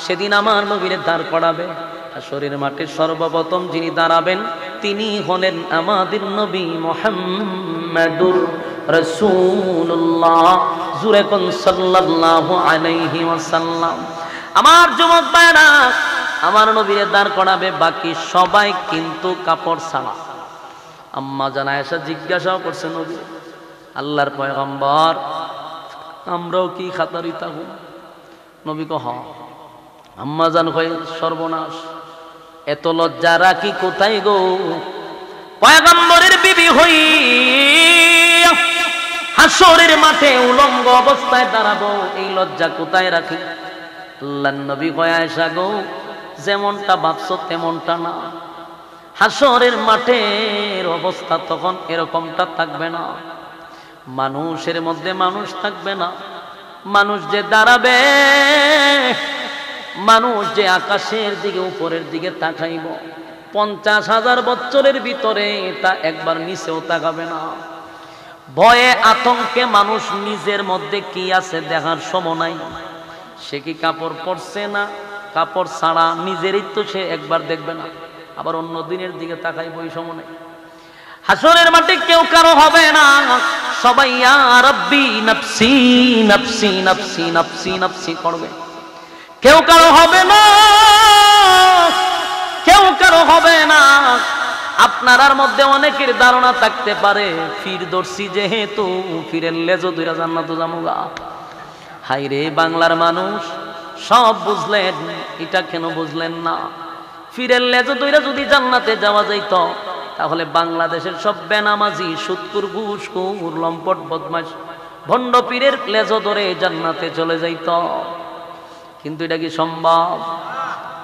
সেদিন আমার নবীরে দাঁড় করাবে। হাসরের মাঠে সর্বপ্রথম যিনি দাঁড়াবেন তিনি হলেন আমাদের নবী মুহাম্মাদুর রাসূলুল্লাহ। জুরে কোন সাল্লাল্লাহু আলাইহি ওয়াসাল্লাম। আমার যুবক ভাইরা, আমার নবীরে দাঁড় করাবে, বাকি সবাই কিন্তু কাপড় ছাড়া। আম্মা জান আয়েশা জিজ্ঞাসাও করছে, নবী আল্লাহর পয়গম্বর আমরাও কি খাতারি থাকুন? নবী কহ, আম্মা জান কয়, সর্বনাশ, এত লজ্জা রাখি কোথায় গো? পয়গম্বরের বিবি হই হাসরের মাঠে উলঙ্গ অবস্থায় দাঁড়াবো, এই লজ্জা কোথায় রাখি? আল্লাহর নবী কয়, আয়েশা গো, যেমনটা ভাবছো তেমনটা না। হাসরের মাঠের অবস্থা তখন এরকমটা থাকবে না, মানুষের মধ্যে মানুষ থাকবে না। মানুষ যে দাঁড়াবে, মানুষ যে আকাশের দিকে উপরের দিকে তাকাইব, 50,000 বছরের ভিতরে তা একবার নিচেও তাকাবে না। ভয়ে আতঙ্কে মানুষ নিজের মধ্যে কি আছে দেখার সময় নাই। সে কি কাপড় পরছে না কাপড় ছাড়া নিজেরই তো সে একবার দেখবে না, আবার অন্য দিনের দিকে তাকাইব, এই সময় নেই। হাসরের মাঠে কেউ কারো হবে না, সবাই ইয়া রাব্বি নাফসি নাফসি নাফসি নাফসি নাফসি করবে। কেউ কারো হবে না, কেউ কারো হবে না। আপনার মধ্যে অনেকের ধারণা থাকতে পারে ফিরদৌসি যেহেতু ফিরের লেজো দুইরা জান্নাতে যামুগা। হাই রে বাংলার মানুষ, সব বুঝলেন, এটা কেন বুঝলেন না? ফিরের লেজো দুইরা যদি জান্নাতে যাওয়া যাইত, তাহলে বাংলাদেশের সব বেনামাজি, সুৎকুর, ঘুষখোর, লম্পট, বদমাশ, ভণ্ড পীরের লেজো ধরে জান্নাতে চলে যাইত। কিন্তু এটা কি সম্ভব?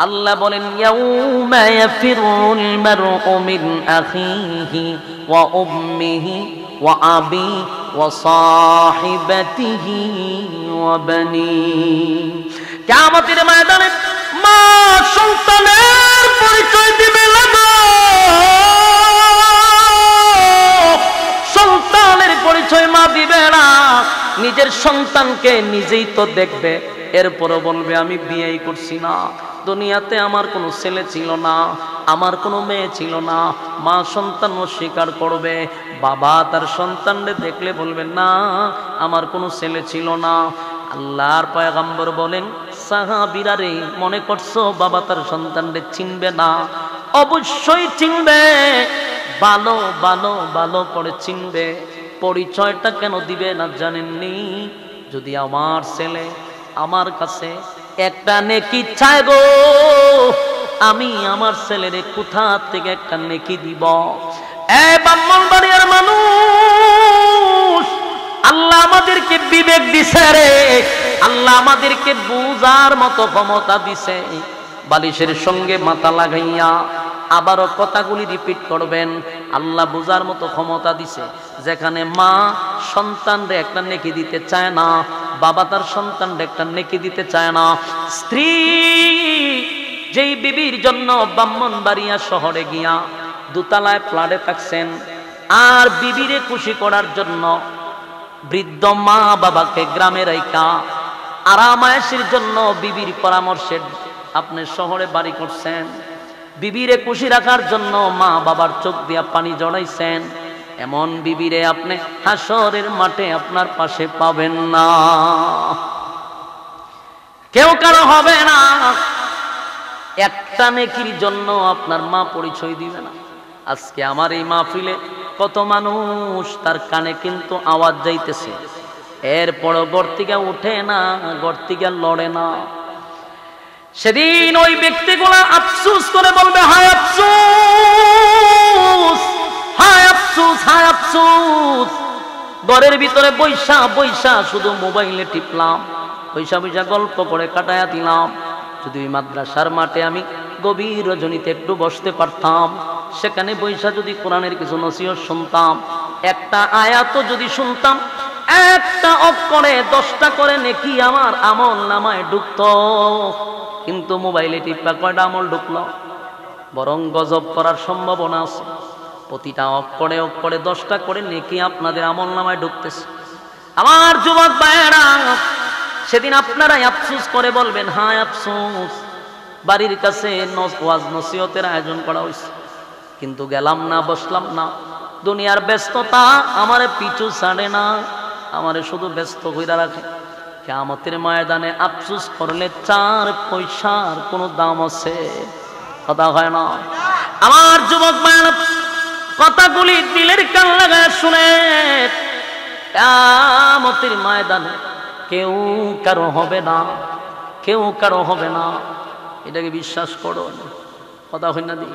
আল্লাহ বলেন, ইয়াউমা ইয়াফিরুল মারউ মিন আখিহি ওয়া উম্মিহি ওয়া আবি ওয়া সাহিবাতিহি ওয়া বানি। কিয়ামতের ময়দানে মা সন্তানের পরিচয় দিবে না, সন্তানের পরিচয় মা দিবে না। নিজের সন্তানকে নিজেই তো দেখবে, এরপরও বলবে আমি বিয়েই করছি না, দুনিয়াতে আমার কোনো ছেলে ছিল না, আমার কোনো মেয়ে ছিল না। মা সন্তান অস্বীকার করবে, বাবা তার সন্তানকে দেখলে বলবে না আমার কোনো ছেলে ছিল না। আল্লাহর পয়গম্বর বলেন, সাহাবীরা রে, মনে করছো বাবা তার সন্তানকে চিনবে না? অবশ্যই চিনবে, ভালো ভালো ভালো করে চিনবে। পরিচয়টা কেন দিবে না জানেননি? যদি আমার ছেলে আমার কাছে একটা নেকি চায় গো, আমি আমার ছেলেরে কোথা থেকে একটা নেকি দিব? এ ব্রাহ্মণবাড়িয়ার মানুষ, আল্লাহ আমাদেরকে বিবেক দিছে রে, আল্লাহ আমাদেরকে বুঝার মতো ক্ষমতা দিছে। বালিশের সঙ্গে মাথা লাগাইয়া আবারও কথাগুলি রিপিট করবেন। আল্লাহ বুঝার মতো ক্ষমতা দিছে। যেখানে মা সন্তানরে একটা নেকি দিতে চায় না, বাবা তার সন্তানরে একটা নেকি দিতে চায় না, স্ত্রী যেই বিবির জন্য ব্রাহ্মণবাড়িয়া শহরে গিয়া দোতলায় ফ্ল্যাটে থাকছেন, আর বিবিরে খুশি করার জন্য বৃদ্ধ মা বাবাকে গ্রামে রাইখা আরামায়েশের জন্য বিবির পরামর্শে আপনি শহরে বাড়ি করছেন, বিবিরে খুশি রাখার জন্য মা বাবার চোখ দিয়া পানি জড়াইছেন, এমন বিবিরে আপনি হাসরের মাঠে আপনার পাশে পাবেন না, কেউ কারো হবে না। একটা নেকির জন্য আপনার মা পরিচয় দিবে না। আজকে আমার এই মাহফিলে কত মানুষ তার কানে কিন্তু আওয়াজ যাইতেছে, এরপরও ঘর থেকে উঠে না, ঘর থেকে লড়ে না। সেদিন ওই ব্যক্তিগুলা আফসোস করে বলবে, হায় আফসোস, হায় আফসোস, হায় আফসোস, ঘরের ভিতরে বৈশা বৈশা শুধু মোবাইলে টিপলাম, বৈশা বৈশা গল্প করে কাটায়া দিলাম। যদি ওই মাদ্রাসার মাঠে আমি গভীর রজনীতে একটু বসতে পারতাম, সেখানে বৈশা যদি কোরআনের কিছু নসিহত শুনতাম, একটা আয়াত যদি শুনতাম, একটা অক্ষরে 10টা করে নেকি আমার আমল নামায় ঢুকতো। কিন্তু মোবাইলে টিপা কয়টা আমল ঢুকলো? বরং গজব করার সম্ভাবনা আছে। প্রতিটা অক্ষরে অক্ষরে 10টা করে নেকি আপনাদের আমল নামায় ঢুকতেছে। আমার যুবক ভাইয়েরা, সেদিন আপনারাই আফসোস করে বলবেন, হায় আফসোস, বাড়ির কাছে ওয়াজ নসিহতের আয়োজন করা হয়েছে, কিন্তু গেলাম না, বসলাম না। দুনিয়ার ব্যস্ততা আমারে পিছু ছাড়ে না, আমারে শুধু ব্যস্ত কইরা রাখে। কিয়ামতের ময়দানে আফসোস করলে 4 পয়সার কোনো দাম আছে? কথা হয় না। আমার যুবক ভাইরা, কথাগুলি দিলের কান লাগায় শুনে, কিয়ামতের ময়দানে কেউ কারো হবে না, কেউ কারো হবে না, এটাকে বিশ্বাস করো। কথা হয় না দি?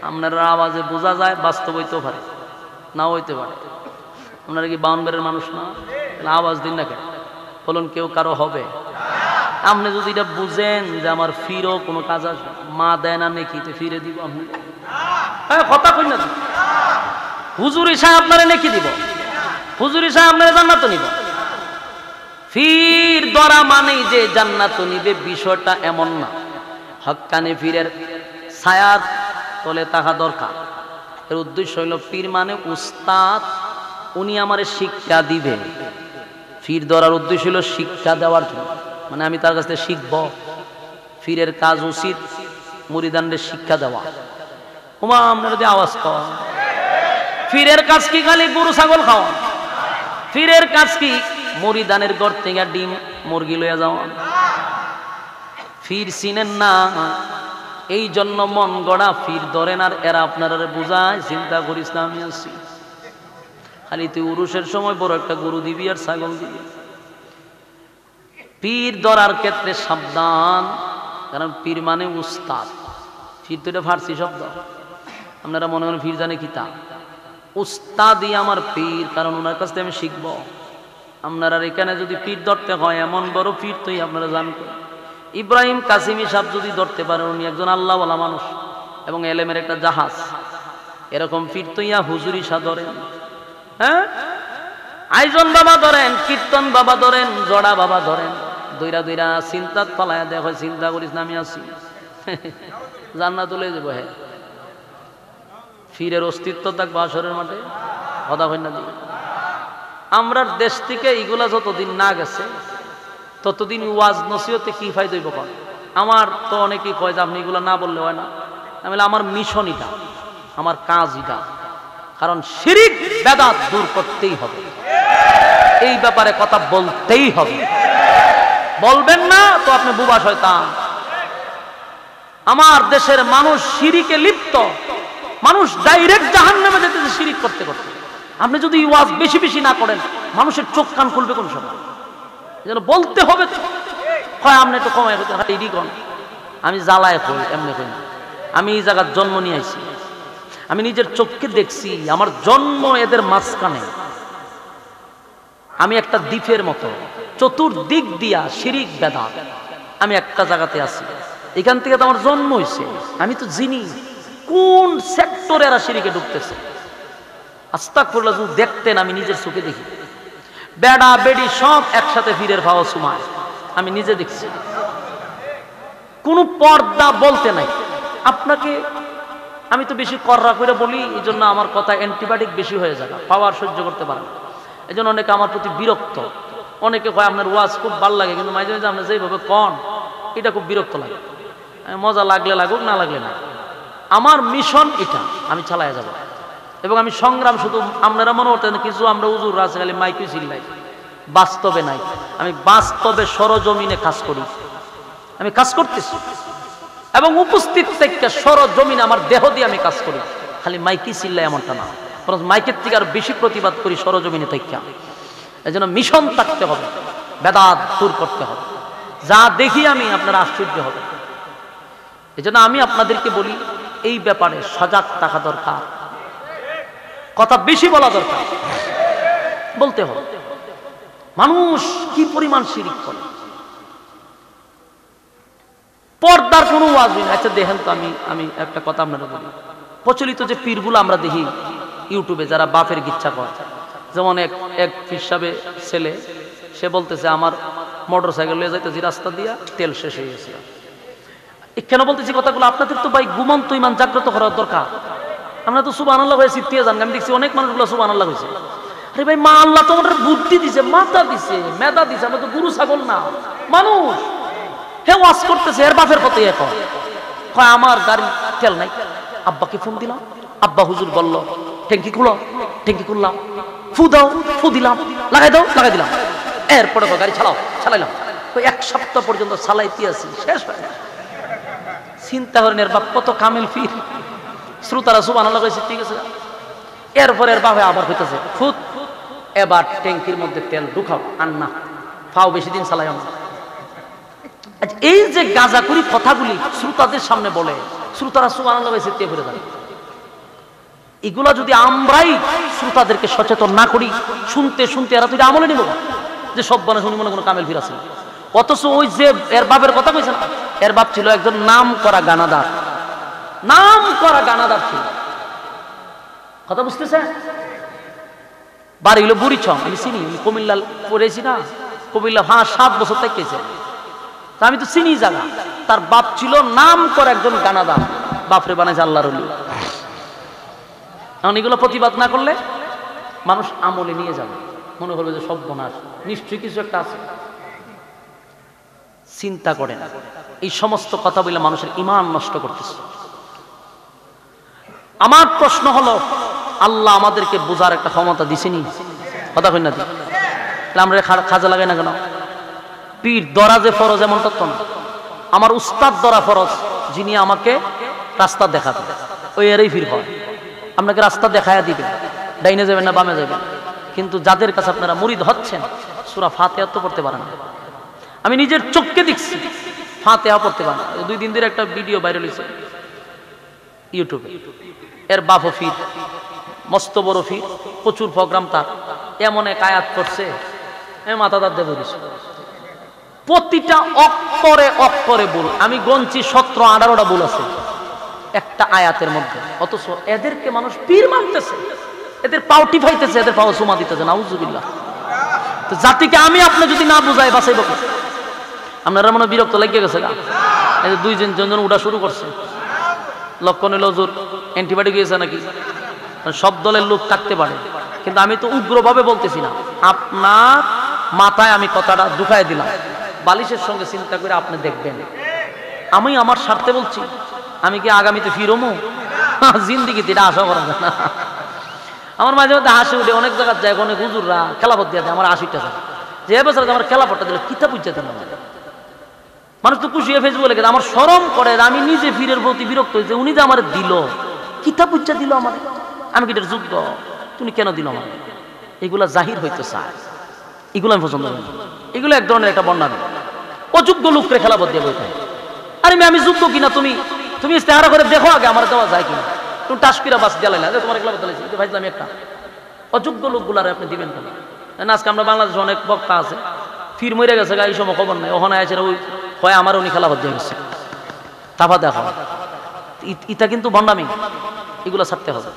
আপনারা আওয়াজে বোঝা যায় বাস্তব হইতে পারে, না হইতে পারে। আপনারা কি 52 মানুষ না? আওয়াজ দিন না কেন? বলুন কেউ কারো হবে? আপনি যদি এটা বুঝেন যে আমার ফিরও কোনো কাজ আসবে, মা দেয় না নেকি তো ফিরে দিব আপনি? কথা কই না, হুজুর সাহেব আপনারা নেকি দিব, হুজুর সাহেব আপনারা জান্নাত নিব। ফির ধরা মানেই যে জান্নাত নিবে, বিষয়টা এমন না। হক্কানি পীরের ছায়ার তলে থাকা দরকার। এর উদ্দেশ্য হইল, পীর মানে উস্তাদ, উনি আমারে শিক্ষা দিবে। পীর ধরার উদ্দেশ্য হইল শিক্ষা দেওয়ার জন্য, মানে আমি তার কাছ থেকে শিখব। পীরের কাজ উচিত মুরিদানদের শিক্ষা দেওয়া। ওমা আপনারা যদি আওয়াজ কর, পীরের কাজ কি খালি গরু ছাগল খাওয়া? পীরের কাজ কি মুরিদানের ঘর থেকে ডিম মুরগি লইয়া যাওয়া? পীর চিনেন না, এই জন্য মন গড়া পীর ধরেন, আর এরা আপনারা বুঝায় চিন্তা করিস না আমি আছি। খালি তুই উরুষের সময় বড় একটা গরু দিবি আর ছাগল দিবি। পীর ধরার ক্ষেত্রে সাবধান, কারণ পীর মানে উস্তাদ। পীর তো এটা ফার্সি শব্দ, আপনারা মনে করেন পীর জানে কিতাব। উস্তাদই আমার পীর, কারণ ওনার কাছ থেকে আমি শিখবো। আপনারা এখানে যদি পীর ধরতে হয়, এমন বড় পীর তোই আপনারা জানবেন। ইব্রাহিম কাসিমি সাহেব যদি ধরতে পারেন, উনি একজন আল্লাহওয়ালা মানুষ এবং এলেমের একটা জাহাজ। এরকম পীর তৈয়া হুজুরি শাহ ধরেন, হ্যাঁ, আইজন বাবা ধরেন, কীর্তন বাবা ধরেন, জড়া বাবা ধরেন, দইরা দইরা চিন্তাত পালায়া দেখ, চিন্তা করিস না আমি আছি, জান্নাত তুলে যাবো। হ্যাঁ, পীরের অস্তিত্ব থাকবে আসরের মাঠে। কথা হয় না? আমরা দেশ থেকে এগুলা যতদিন না গেছে, ততদিন ওয়াজ নসিহতে কি ফায়দা হইব? আমার তো অনেকেই কয় যে আপনি এগুলো না বললে হয় না। আমি বলি আমার মিশন এটা, আমার কাজ এটা, কারণ শিরিক বেদাত দূর করতেই হবে, এই ব্যাপারে কথা বলতেই হবে। বলবেন না তো আপনি বুবা শয়তান। আমার দেশের মানুষ শিরিকে লিপ্ত, মানুষ ডাইরেক্ট জাহান্নামে যেতেছে শিরিক করতে করতে। আপনি যদি ওয়াজ বেশি বেশি না করেন, মানুষের চোখ কান খুলবে কোন সময়? যেন বলতে হবে তো, হয় আপনি একটু কমায় হতে হয় এডি কন। আমি জ্বালায় কই, এমনি কই না। আমি এই জায়গার জন্ম নিয়ে আইছি, আমি নিজের চোখকে দেখছি, আমার জন্ম এদের মাঝখানে। আমি একটা দ্বীপের মতো, চতুর্দিক দিয়া শিরিক বেদাত। আমি একটা জায়গাতে আছি, এখান থেকে তো আমার জন্ম হয়েছে। আমি তো জিনি কোন সেক্টরে এরা শিরিকে ঢুকতেছে। আস্তাগফিরুল্লাহ, যদি দেখতেন, আমি নিজের চোখে দেখি, বেড়া বেড়ি সব একসাথে পীরের ভাও সুমায়, আমি নিজে দেখছি। কোনো পর্দা বলতে নাই। আপনাকে আমি তো বেশি কররা করে বলি, এই জন্য আমার কথা অ্যান্টিবায়োটিক বেশি হয়ে যায়, পাওয়ার সহ্য করতে পারে না। এই জন্য অনেকে আমার প্রতি বিরক্ত। অনেকে কয় আপনার ওয়াজ খুব ভালো লাগে, কিন্তু মাঝে মাঝে আপনি যেভাবে কন এটা খুব বিরক্ত লাগে। মজা লাগলে লাগুক, না লাগলে না। আমার মিশন এটা, আমি চালায় যাব। এবং আমি সংগ্রাম শুধু আপনারা মনে করতেন কিছু আমরা হুজুর আছে খালি মাইকে চিল্লাই, বাস্তবে নাই। আমি বাস্তবে সরজমিনে কাজ করি, আমি কাজ করতেছি এবং উপস্থিত থেকে সরজমিনে আমার দেহ দিয়ে আমি কাজ করি। খালি মাইকে চিল্লাই এমনটা না, বরং মাইকের থেকে আরো বেশি প্রতিবাদ করি সরজমিনে থেকে। এই জন্য মিশন থাকতে হবে, বেদাত দূর করতে হবে। যা দেখি আমি আপনারা আশ্চর্য হবে। এই জন্য আমি আপনাদেরকে বলি এই ব্যাপারে সজাগ থাকা দরকার, কথা বেশি বলা দরকার, বলতে হবে। মানুষ কি পরিমাণ শিরিক করে, পর্দার কোনো ওয়াজ নেই। আচ্ছা দেখেন তো, আমি একটা কথা আপনারা বলি, প্রচলিত যে পীরগুলো আমরা দেখি ইউটিউবে, যারা বাপের গিচ্ছা করে, যেমন এক পীর সাহেবের ছেলে, সে বলতেছে আমার মোটর সাইকেল নিয়ে যাইতেছি রাস্তা দিয়া, তেল শেষ হয়ে গেছে। কেন বলতেছি কথাগুলো? আপনাদের তো ভাই ঘুমন্ত ইমান জাগ্রত করার দরকার। আমরা তো সুবহানাল্লাহ হয়ে সিদ্ধিয়ে যান। আমি দেখছি অনেক মানুষগুলো সুবহানাল্লাহ হয়েছে। আরে ভাই, মা আল্লাহ তো আমাদের বুদ্ধি দিছে, মাথা দিছে, মেধা দিছে, আমরা তো গুরু ছাগল না, মানুষ। হে ওয়াজ করতেছে, এর বাপের কত এখন কয় আমার গাড়ি তেল নাই, আব্বাকে ফোন দিলাম, আব্বা হুজুর বলল ট্যাঙ্কি খুলো, ট্যাঙ্কি খুললাম, ফু দাও, ফু দিলাম, লাগাই দাও, লাগাই দিলাম। এরপরে গাড়ি চালাইলাম, এক সপ্তাহ পর্যন্ত চালাইতে আছি, শেষ হয় না। চিন্তা করেন এর বাপ কত কামেল ফির। শ্রোতারা সুবহানাল্লাহ কইছে, ঠিক আছে। এরপরে এর বাপে আবার হইতেছে ফুত, এবার ট্যাঙ্কির মধ্যে তেল ঢুকাও, আর না ফাও বেশি দিন চালাইও না। এই যে গাঁজাখুরি কথাগুলি শ্রোতাদের সামনে বলে, শ্রোতারা সুবহানাল্লাহ কইছে তে ফিরে যায়। এগুলা যদি আমরাই শ্রোতাদেরকে সচেতন না করি, শুনতে শুনতে এরা তো আমলে নিব যে সব বনে শুনি মনে কোনো কামেল ফির আছে। অথচ ওই যে এর বাপের কথা কইছে না, এর বাপ ছিল একজন নাম করা গানাদার, নাম করা গানাদার ছিল। কথা বুঝতেছে? বাড়ি হলো বুড়িছং, আমি চিনি, আমি কুমিল্লা পড়েছি না, কুমিল্লা 5-7 বছর থেকেছে, আমি তো চিনি জায়গা। তার বাপ ছিল নাম করা একজন গানাদার, বাপরে বানাইছে আল্লাহর ওলি। এখন এগুলো প্রতিবাদ না করলে মানুষ আমলে নিয়ে যাবে, মনে করবে যে সর্বনাশ, নিশ্চয়ই কিছু একটা আছে। চিন্তা করেন, এই সমস্ত কথা বলে মানুষের ঈমান নষ্ট করতেছে। আমার প্রশ্ন হলো, আল্লাহ আমাদেরকে বোঝার একটা ক্ষমতা দিছেনি? কথা কই না দি? আমরা খাজা লাগাই না কেন? পীর ধরা যে ফরজ এমন তত্ত্ব না। আমার উস্তাদ ধরা ফরজ, যিনি আমাকে রাস্তা দেখাবে, ওই এরই পীর হয়। আপনাকে রাস্তা দেখায়া দিবে, ডাইনে যাবেন না বামে যাবেন। কিন্তু যাদের কাছে আপনারা মুরিদ হচ্ছেন, সূরা ফাতিহা তো পড়তে পারেন না। আমি নিজের চোখকে দেখছি, ফাতিহা পড়তে পারেন না। 2 দিন ধরে একটা ভিডিও ভাইরাল হয়েছে ইউটিউবে, এর বাপও ফির, মস্ত বড় ফির, প্রচুর প্রোগ্রাম তার, এমন এক আয়াত করছে মাথা দাঁত দেব দিছে, প্রতিটা অক্ষরে অক্ষরে ভুল। আমি গণছি 17-18টা ভুল আছে একটা আয়াতের মধ্যে। অথচ এদেরকে মানুষ পীর মানতেছে, এদের পাও টিফাইতেছে, এদের পাও চুমা দিতেছে, নাউজুবিল্লাহ। তো জাতিকে আমি আপনি যদি না বুঝাই বাঁচাইব, আপনারা মনে বিরক্ত লেগে গেছে গা? এই যে 2 জন উঠা শুরু করছে, লক্ষণ হলো হুজুর অ্যান্টিবায়োটিক হয়েছে নাকি? সব দলের লোক থাকতে পারে, কিন্তু আমি তো উগ্রভাবে বলতেছি না। আপনার মাথায় আমি কথাটা ঢুকাই দিলাম, বালিশের সঙ্গে চিন্তা করে আপনি দেখবেন। আমি আমার স্বার্থে বলছি, আমি কি আগামীতে ফিরমু? জিন্দিগিতে এটা আশা করা যায় না। আমার মাঝে মধ্যে হাসি উঠে, অনেক জায়গায় যায়, অনেক হুজুররা খেলাপথ দিয়ে দেয়, আমার হাসিটা যায় যে এবছর আমার খেলাপথটা দিল, কিতাব বুঝতে দিল। মানুষ তো খুশি হয়ে ফেসবুকে লেগে, আমার শরম করে, আমি নিজে ফিরের প্রতি বিরক্ত হয়েছে। উনি যে আমার দিল, কিতাব বুঝতে দিল আমার, আমি কি এটার যোগ্য? তুমি কেন দিল আমার? এগুলা জাহির হইতে চায়, এগুলো আমি পছন্দ করি। এগুলো এক ধরনের একটা বন্যামি, অযোগ্য লোকরে খেলাপথ দিয়ে বইতে। আরে আমি যোগ্য কিনা তুমি ইস্তেহারা করে দেখো আগে, আমার দেওয়া যায় কিনা। তুমি টাসপিরা বাস জ্বালাইলা যে তোমার খেলাপথ জ্বালাইছি, ভাইছিলাম একটা অযোগ্য লোকগুলারে আপনি দিবেন কেন? আজকে আমরা বাংলাদেশে অনেক বক্তা আছে, ফির মরে গেছে, এই সময় খবর নাই, ওখানে আছে ওই হয় আমার উনি খেলাপথ দিয়ে গেছে, তাফা দেখো। ইটা কিন্তু ভণ্ডামি, এগুলো ছাড়তে হবে।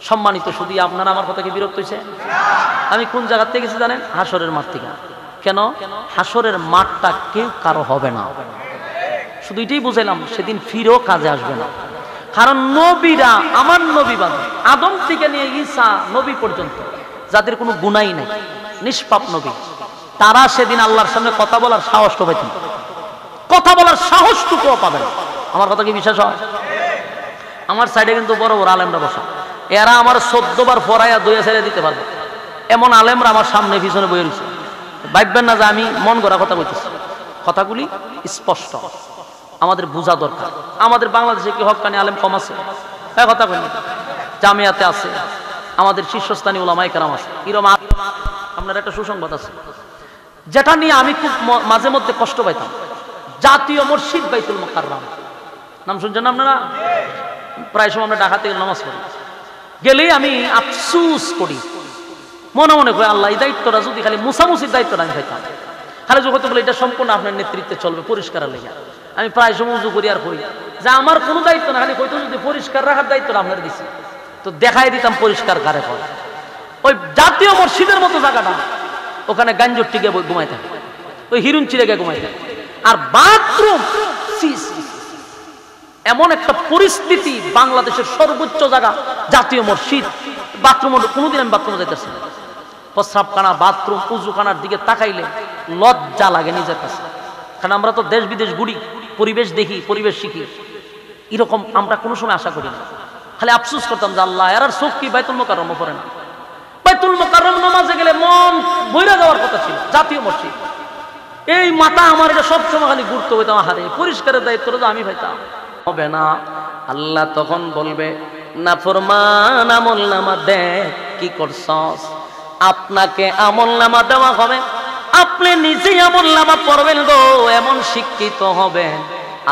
সম্মানিত শুধু আপনারা আমার কথা কি বিরক্ত হয়েছে? আমি কোন জায়গা থেকে গেছি জানেন? হাসরের মাঠ থেকে। কেন? হাসরের মাঠটা কেউ কারো হবে না, শুধু এটাই বুঝাইলাম, সেদিন ফিরেও কাজে আসবে না। কারণ নবীরা, আমার নবী বাদ আদম থেকে নিয়ে ঈসা নবী পর্যন্ত যাদের কোনো গুনাই নাই, নিষ্পাপ নবী, তারা সেদিন আল্লাহর সামনে কথা বলার সাহস তো পাইতেন, কথা বলার সাহসটুকুও পাবেন। আমার কথা কি বিশ্বাস হয়? আমার সাইডে কিন্তু বড় বড় আলেমরা বসা, এরা আমার 14 বার ফরাইয়া দইয়া ছেড়ে দিতে পারবে এমন আলেমরা আমার সামনে পিছনে বয়ে রয়েছে। ভাববেন না যে আমি মন গড়া কথা বলতেছি, কথাগুলি স্পষ্ট, আমাদের বোঝা দরকার। আমাদের বাংলাদেশে কি হক্কানি আলেম কম আছে? কথা বলি, জামিয়াতে আছে, আমাদের শীর্ষস্থানীয় উলামায়ে কেরাম আছে। এরকম আপনার একটা সুসংবাদ আছে, যেটা নিয়ে আমি খুব মাঝে মধ্যে কষ্ট পাইতাম। জাতীয় মসজিদ বাইতুল মুকাররম, নাম শুনছেন আপনারা? প্রায় সময় আমরা ঢাকা থেকে নামাজ পড়ি, গেলেই আমি আফসুস করি, মনে মনে করি আল্লাহ এই দায়িত্বটা যদি খালি মুসামুসির দায়িত্বটা আমি খাইতাম, খালি যখন বলে এটা সম্পূর্ণ আপনার নেতৃত্বে চলবে, পরিষ্কার লেগে। আমি প্রায় সময় উজু করি আর করি যে আমার কোনো দায়িত্ব না, খালি হয়তো যদি পরিষ্কার রাখার দায়িত্বটা আপনার দিছি তো দেখাই দিতাম পরিষ্কার কারে করে। ওই জাতীয় মসজিদের মতো জায়গাটা, ওখানে গাঞ্জর টিকে ঘুমাই থাকে, ওই হিরুন চিড়ে ঘুমাই থাকে, আর বাথরুম এমন একটা পরিস্থিতি, বাংলাদেশের সর্বোচ্চ জায়গা জাতীয় মসজিদ, বাথরুম কোনোদিন আমি বাথরুমে যাইতেছি না, প্রস্রাবখানা বাথরুম উজুখানার দিকে তাকাইলে লজ্জা লাগে নিজের কাছে। কারণ আমরা তো দেশ বিদেশ ঘুরি, পরিবেশ দেখি, পরিবেশ শিখি, এরকম আমরা কোনো সময় আশা করি না। খালি আফসোস করতাম যে আল্লাহ এর চোখ কি বাইতুল মুকাররম পড়ে না? বাইতুল মুকাররম নামাজে গেলে মন বইরা যাওয়ার কথা ছিল, জাতীয় মসজিদ। এই মাথা আমার এটা সবসময় খালি ঘুরতে হইতাম, হারে পরিষ্কারের দায়িত্বটা তো আমি পাইতাম। হবে না, আল্লাহ তখন বলবে নাফরমান আমলনামা দেখ কি করছস। আপনাকে আমলনামা দেওয়া হবে, আপনি নিজেই আমলনামা পড়বেন গো, এমন শিক্ষিত হবেন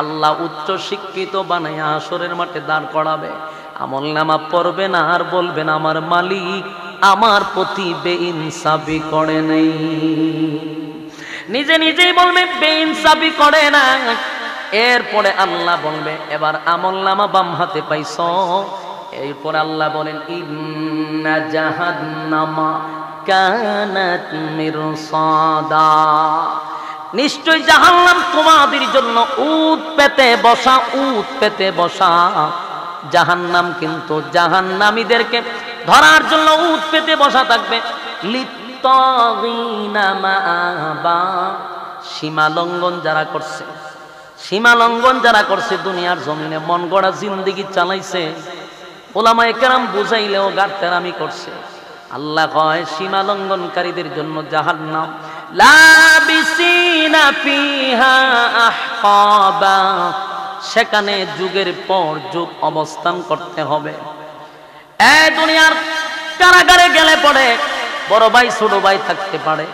আল্লাহ উচ্চ শিক্ষিত বানাইয়া হাসরের মাঠে দাঁড় করাবে। আমলনামা পড়বেন আর বলবেন আমার মালিক আমার প্রতি বেইনসাফি করে নাই। নিজে নিজেই বলবে বেইনসাফি করে না। এরপরে আল্লাহ বলবে এবার আমলনামা বাম হাতে পাইছ। এরপরে আল্লাহ বলেন ইন্না জাহান্নামা কানাত মিরসাদা, নিশ্চয় জাহান্নাম তোমাদের জন্য উট পেতে বসা, উট পেতে বসা। জাহান্নাম কিন্তু জাহান্নামীদেরকে ধরার জন্য উট পেতে বসা থাকবে। লিত্তাগিনা মাআবা, সীমা লঙ্ঘন যারা করছে, সীমা লঙ্ঘন যারা করছে, দুনিয়ার জমিনে মন গড়া জিন্দেগি চালাইছে, ওলামায়ে কেরাম বুঝাইলেও গারতেরামি করছে। আল্লাহ কয় সীমা লঙ্ঘনকারীদের জন্য জাহান্নাম, লাবিসিনা ফিহা আহকাবা, সেখানে যুগের পর যুগ অবস্থান করতে হবে। এই দুনিয়ার কারাগারে গেলে পড়ে বড় ভাই ছোট ভাই থাকতে পারে,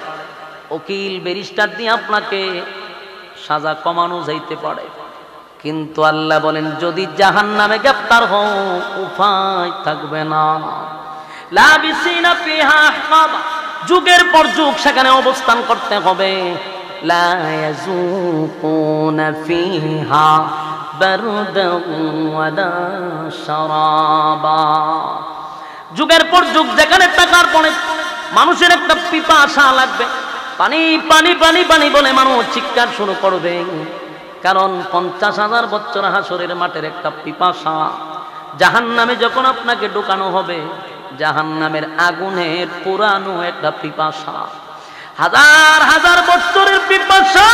উকিল ব্যারিস্টার দিয়ে আপনাকে সাজা কমানো যাইতে পারে, কিন্তু আল্লাহ বলেন যদি জাহান্নামে গ্রেফতার হও উপায় থাকবে না। লাবিসিনা ফিহা আহকাবা, যুগের পর যুগ সেখানে অবস্থান করতে হবে। লা ইয়াযুকুনা ফিহা বারদান ওয়ালা শারাবা, যুগের পর যুগ যেখানে থাকার পরে মানুষের একটা পিপাসা লাগবে, পানি পানি পানি পানি বলে মানুষ চিৎকার শুরু করবে। কারণ 50,000 বছর হাসরের মাঠের একটা পিপাসা। জাহান্নামে যখন আপনাকে ঢোকানো হবে, জাহান্নামের আগুনের পুরানো একটা পিপাসা, হাজার হাজার বছরের পিপাসা।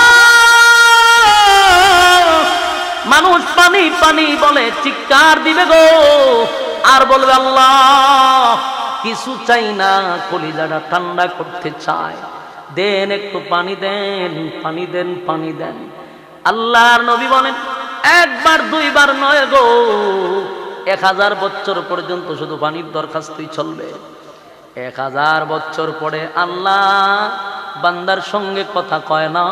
মানুষ পানি পানি বলে চিৎকার দিবে গো, আর বলবে আল্লাহ কিছু চাই না, কলিজাটা ঠান্ডা করতে চায়, দেন একটু পানি দেন, পানি দেন, পানি দেন। আল্লাহর নবী বলেন একবার দুইবার নয় গো, 1000 বছর পর্যন্ত শুধু পানির দরখাস্তই চলবে। 1000 বছর পরে আল্লাহ বান্দার সঙ্গে কথা কয় না,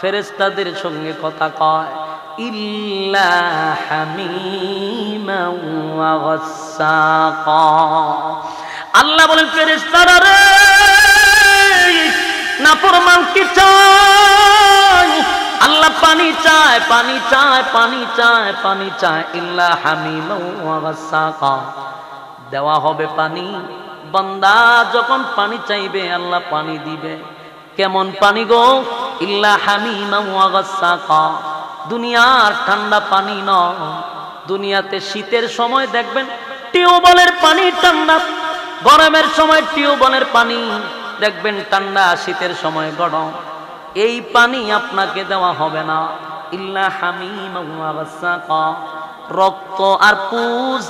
ফেরেশতাদের সঙ্গে কথা কয়। ইল্লা হামিমা ওয়া গাসসাকা, আল্লাহ বলেন ফেরেশতারা রে নাফরমান কি চায়, আল্লাহ পানি চায়, পানি চায়, পানি চায়, পানি চায়। ইল্লা হামিমা ওয়া গাসসাকা, দেওয়া হবে পানি। বান্দা যখন পানি চাইবে আল্লাহ পানি দিবে। কেমন পানি গো? ইল্লা হামিমা ওয়া গাসসাকা, দুনিয়ার ঠান্ডা পানি নয়। দুনিয়াতে শীতের সময় দেখবেন টিউবওয়েলের পানি ঠান্ডা, গরমের সময় টিউবওয়েলের পানি দেখবেন ঠান্ডা, শীতের সময় গরম। এই পানি আপনাকে দেওয়া হবে না। ইল্লা হামিমান ওয়া গাসসাকা, রক্ত আর পুজ।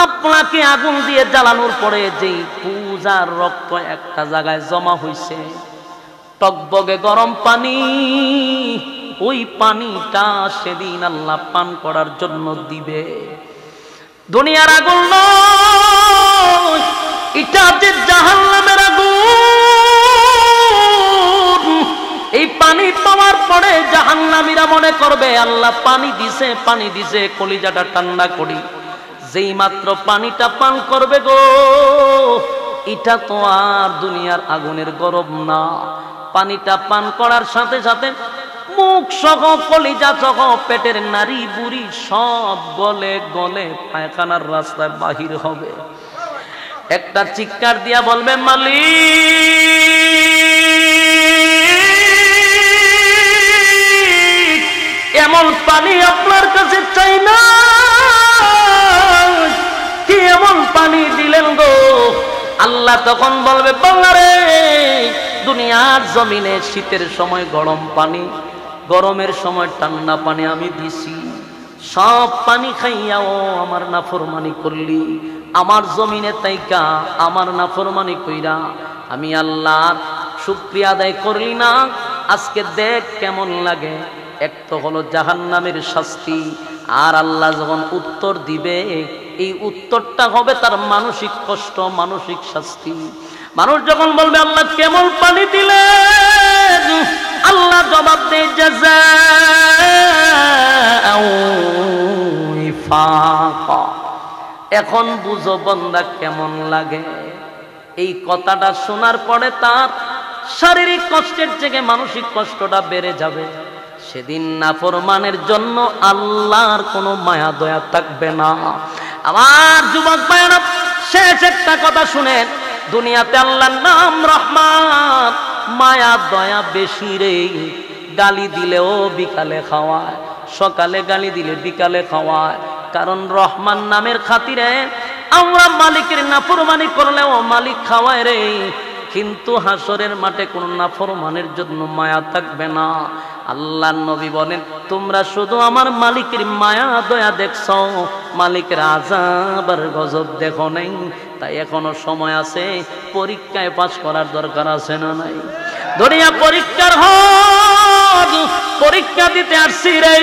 আপনাকে আগুন দিয়ে জ্বালানোর পরে যেই পুজ আর রক্ত একটা জায়গায় জমা হইছে, টকবগে গরম পানি, ওই পানিটা সেদিন আল্লাহ পান করার জন্য দিবে। দুনিয়ার আগুন নয়, এটা যে জাহান্নামের আগুন। এই পানি পাওয়ার পরে জাহান্নামীরা মনে করবে আল্লাহ পানি দিছে, পানি দিছে, কলিজাটা ঠান্ডা করি। যেই মাত্র পানিটা পান করবে গো, এটা তো আর দুনিয়ার আগুনের গরম না। পানিটা পান করার সাথে সাথে মুখ সহ, কলিজা সহ, পেটের নারী বুড়ি সব গলে গলে পায়খানার রাস্তায় বাহির হবে। একটা চিৎকার দিয়া বলবে মালিক, এমন পানি আপনার কাছে চাই না, কি এমন পানি দিলেন গো? আল্লাহ তখন বলবে বাংলারে, দুনিয়ার জমিনে শীতের সময় গরম পানি, গরমের সময় ঠান্ডা পানি আমি দিছি। সব পানি খাইয়াও আমার নাফরমানি করলি, আমার জমিনে তাইকা আমার নাফরমানি কইরা আমি আল্লাহর শুকরিয়া আদায় করলি না। আজকে দেখ কেমন লাগে। এক তো হলো জাহান্নামের শাস্তি, আর আল্লাহ যখন উত্তর দিবে, এই উত্তরটা হবে তার মানসিক কষ্ট, মানসিক শাস্তি। মানুষ যখন বলবে আল্লাহ কেমন পানি দিলেন, আল্লাহ জবাব দেয় জাযাউ উইফাকা। এখন বুঝো বান্দা কেমন লাগে। এই কথাটা শোনার পরে তার শারীরিক কষ্টের থেকে মানসিক কষ্টটা বেড়ে যাবে। সেদিন নাফরমানের জন্য আল্লাহর কোনো মায়া দয়া থাকবে না। আমার যুবক ভাইরা, শেষ একটা কথা শুনেন। দুনিয়াতে আল্লাহর নাম রহমান, মায়া দয়া বেশি রে। গালি দিলেও বিকালে খাওয়ায়, সকালে গালি দিলে বিকালে খাওয়ায়। কারণ রহমান নামের খাতিরে আমরা মালিকের নাফরমানি করলেও মালিক খাওয়ায় রে। কিন্তু হাসরের মাঠে কোন নাফরমানের জন্য মায়া থাকবে না। আল্লাহর নবী বলেন, তোমরা শুধু আমার মালিকের মায়া দয়া দেখছো, মালিকের আযাব আর গজব দেখো নাই। তাই এখনো সময় আছে, পরীক্ষায় পাস করার দরকার আছে না নাই? দুনিয়া পরীক্ষার হল, পরীক্ষা দিতে আসছি রে।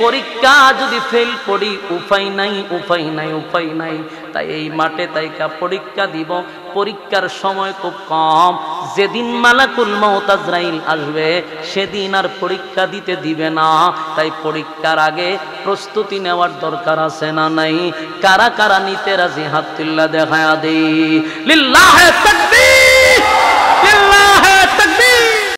পরীক্ষা যদি ফেল করি, উপায় নাই, উপায় নাই, উপায় নাই। তাই এই মাঠে তাইকা পরীক্ষা দিব। পরীক্ষার সময় খুব কম। যেদিন মালাকুল মউত আজরাইল আসবে, সেদিন আর পরীক্ষা দিতে দিবে না। তাই পরীক্ষার আগে প্রস্তুতি নেওয়ার দরকার আছে না নাই? কারা কারা নিতে রাজি হাত তুল্লা দেখায়া দেই। লিল্লাহে তাকবীর।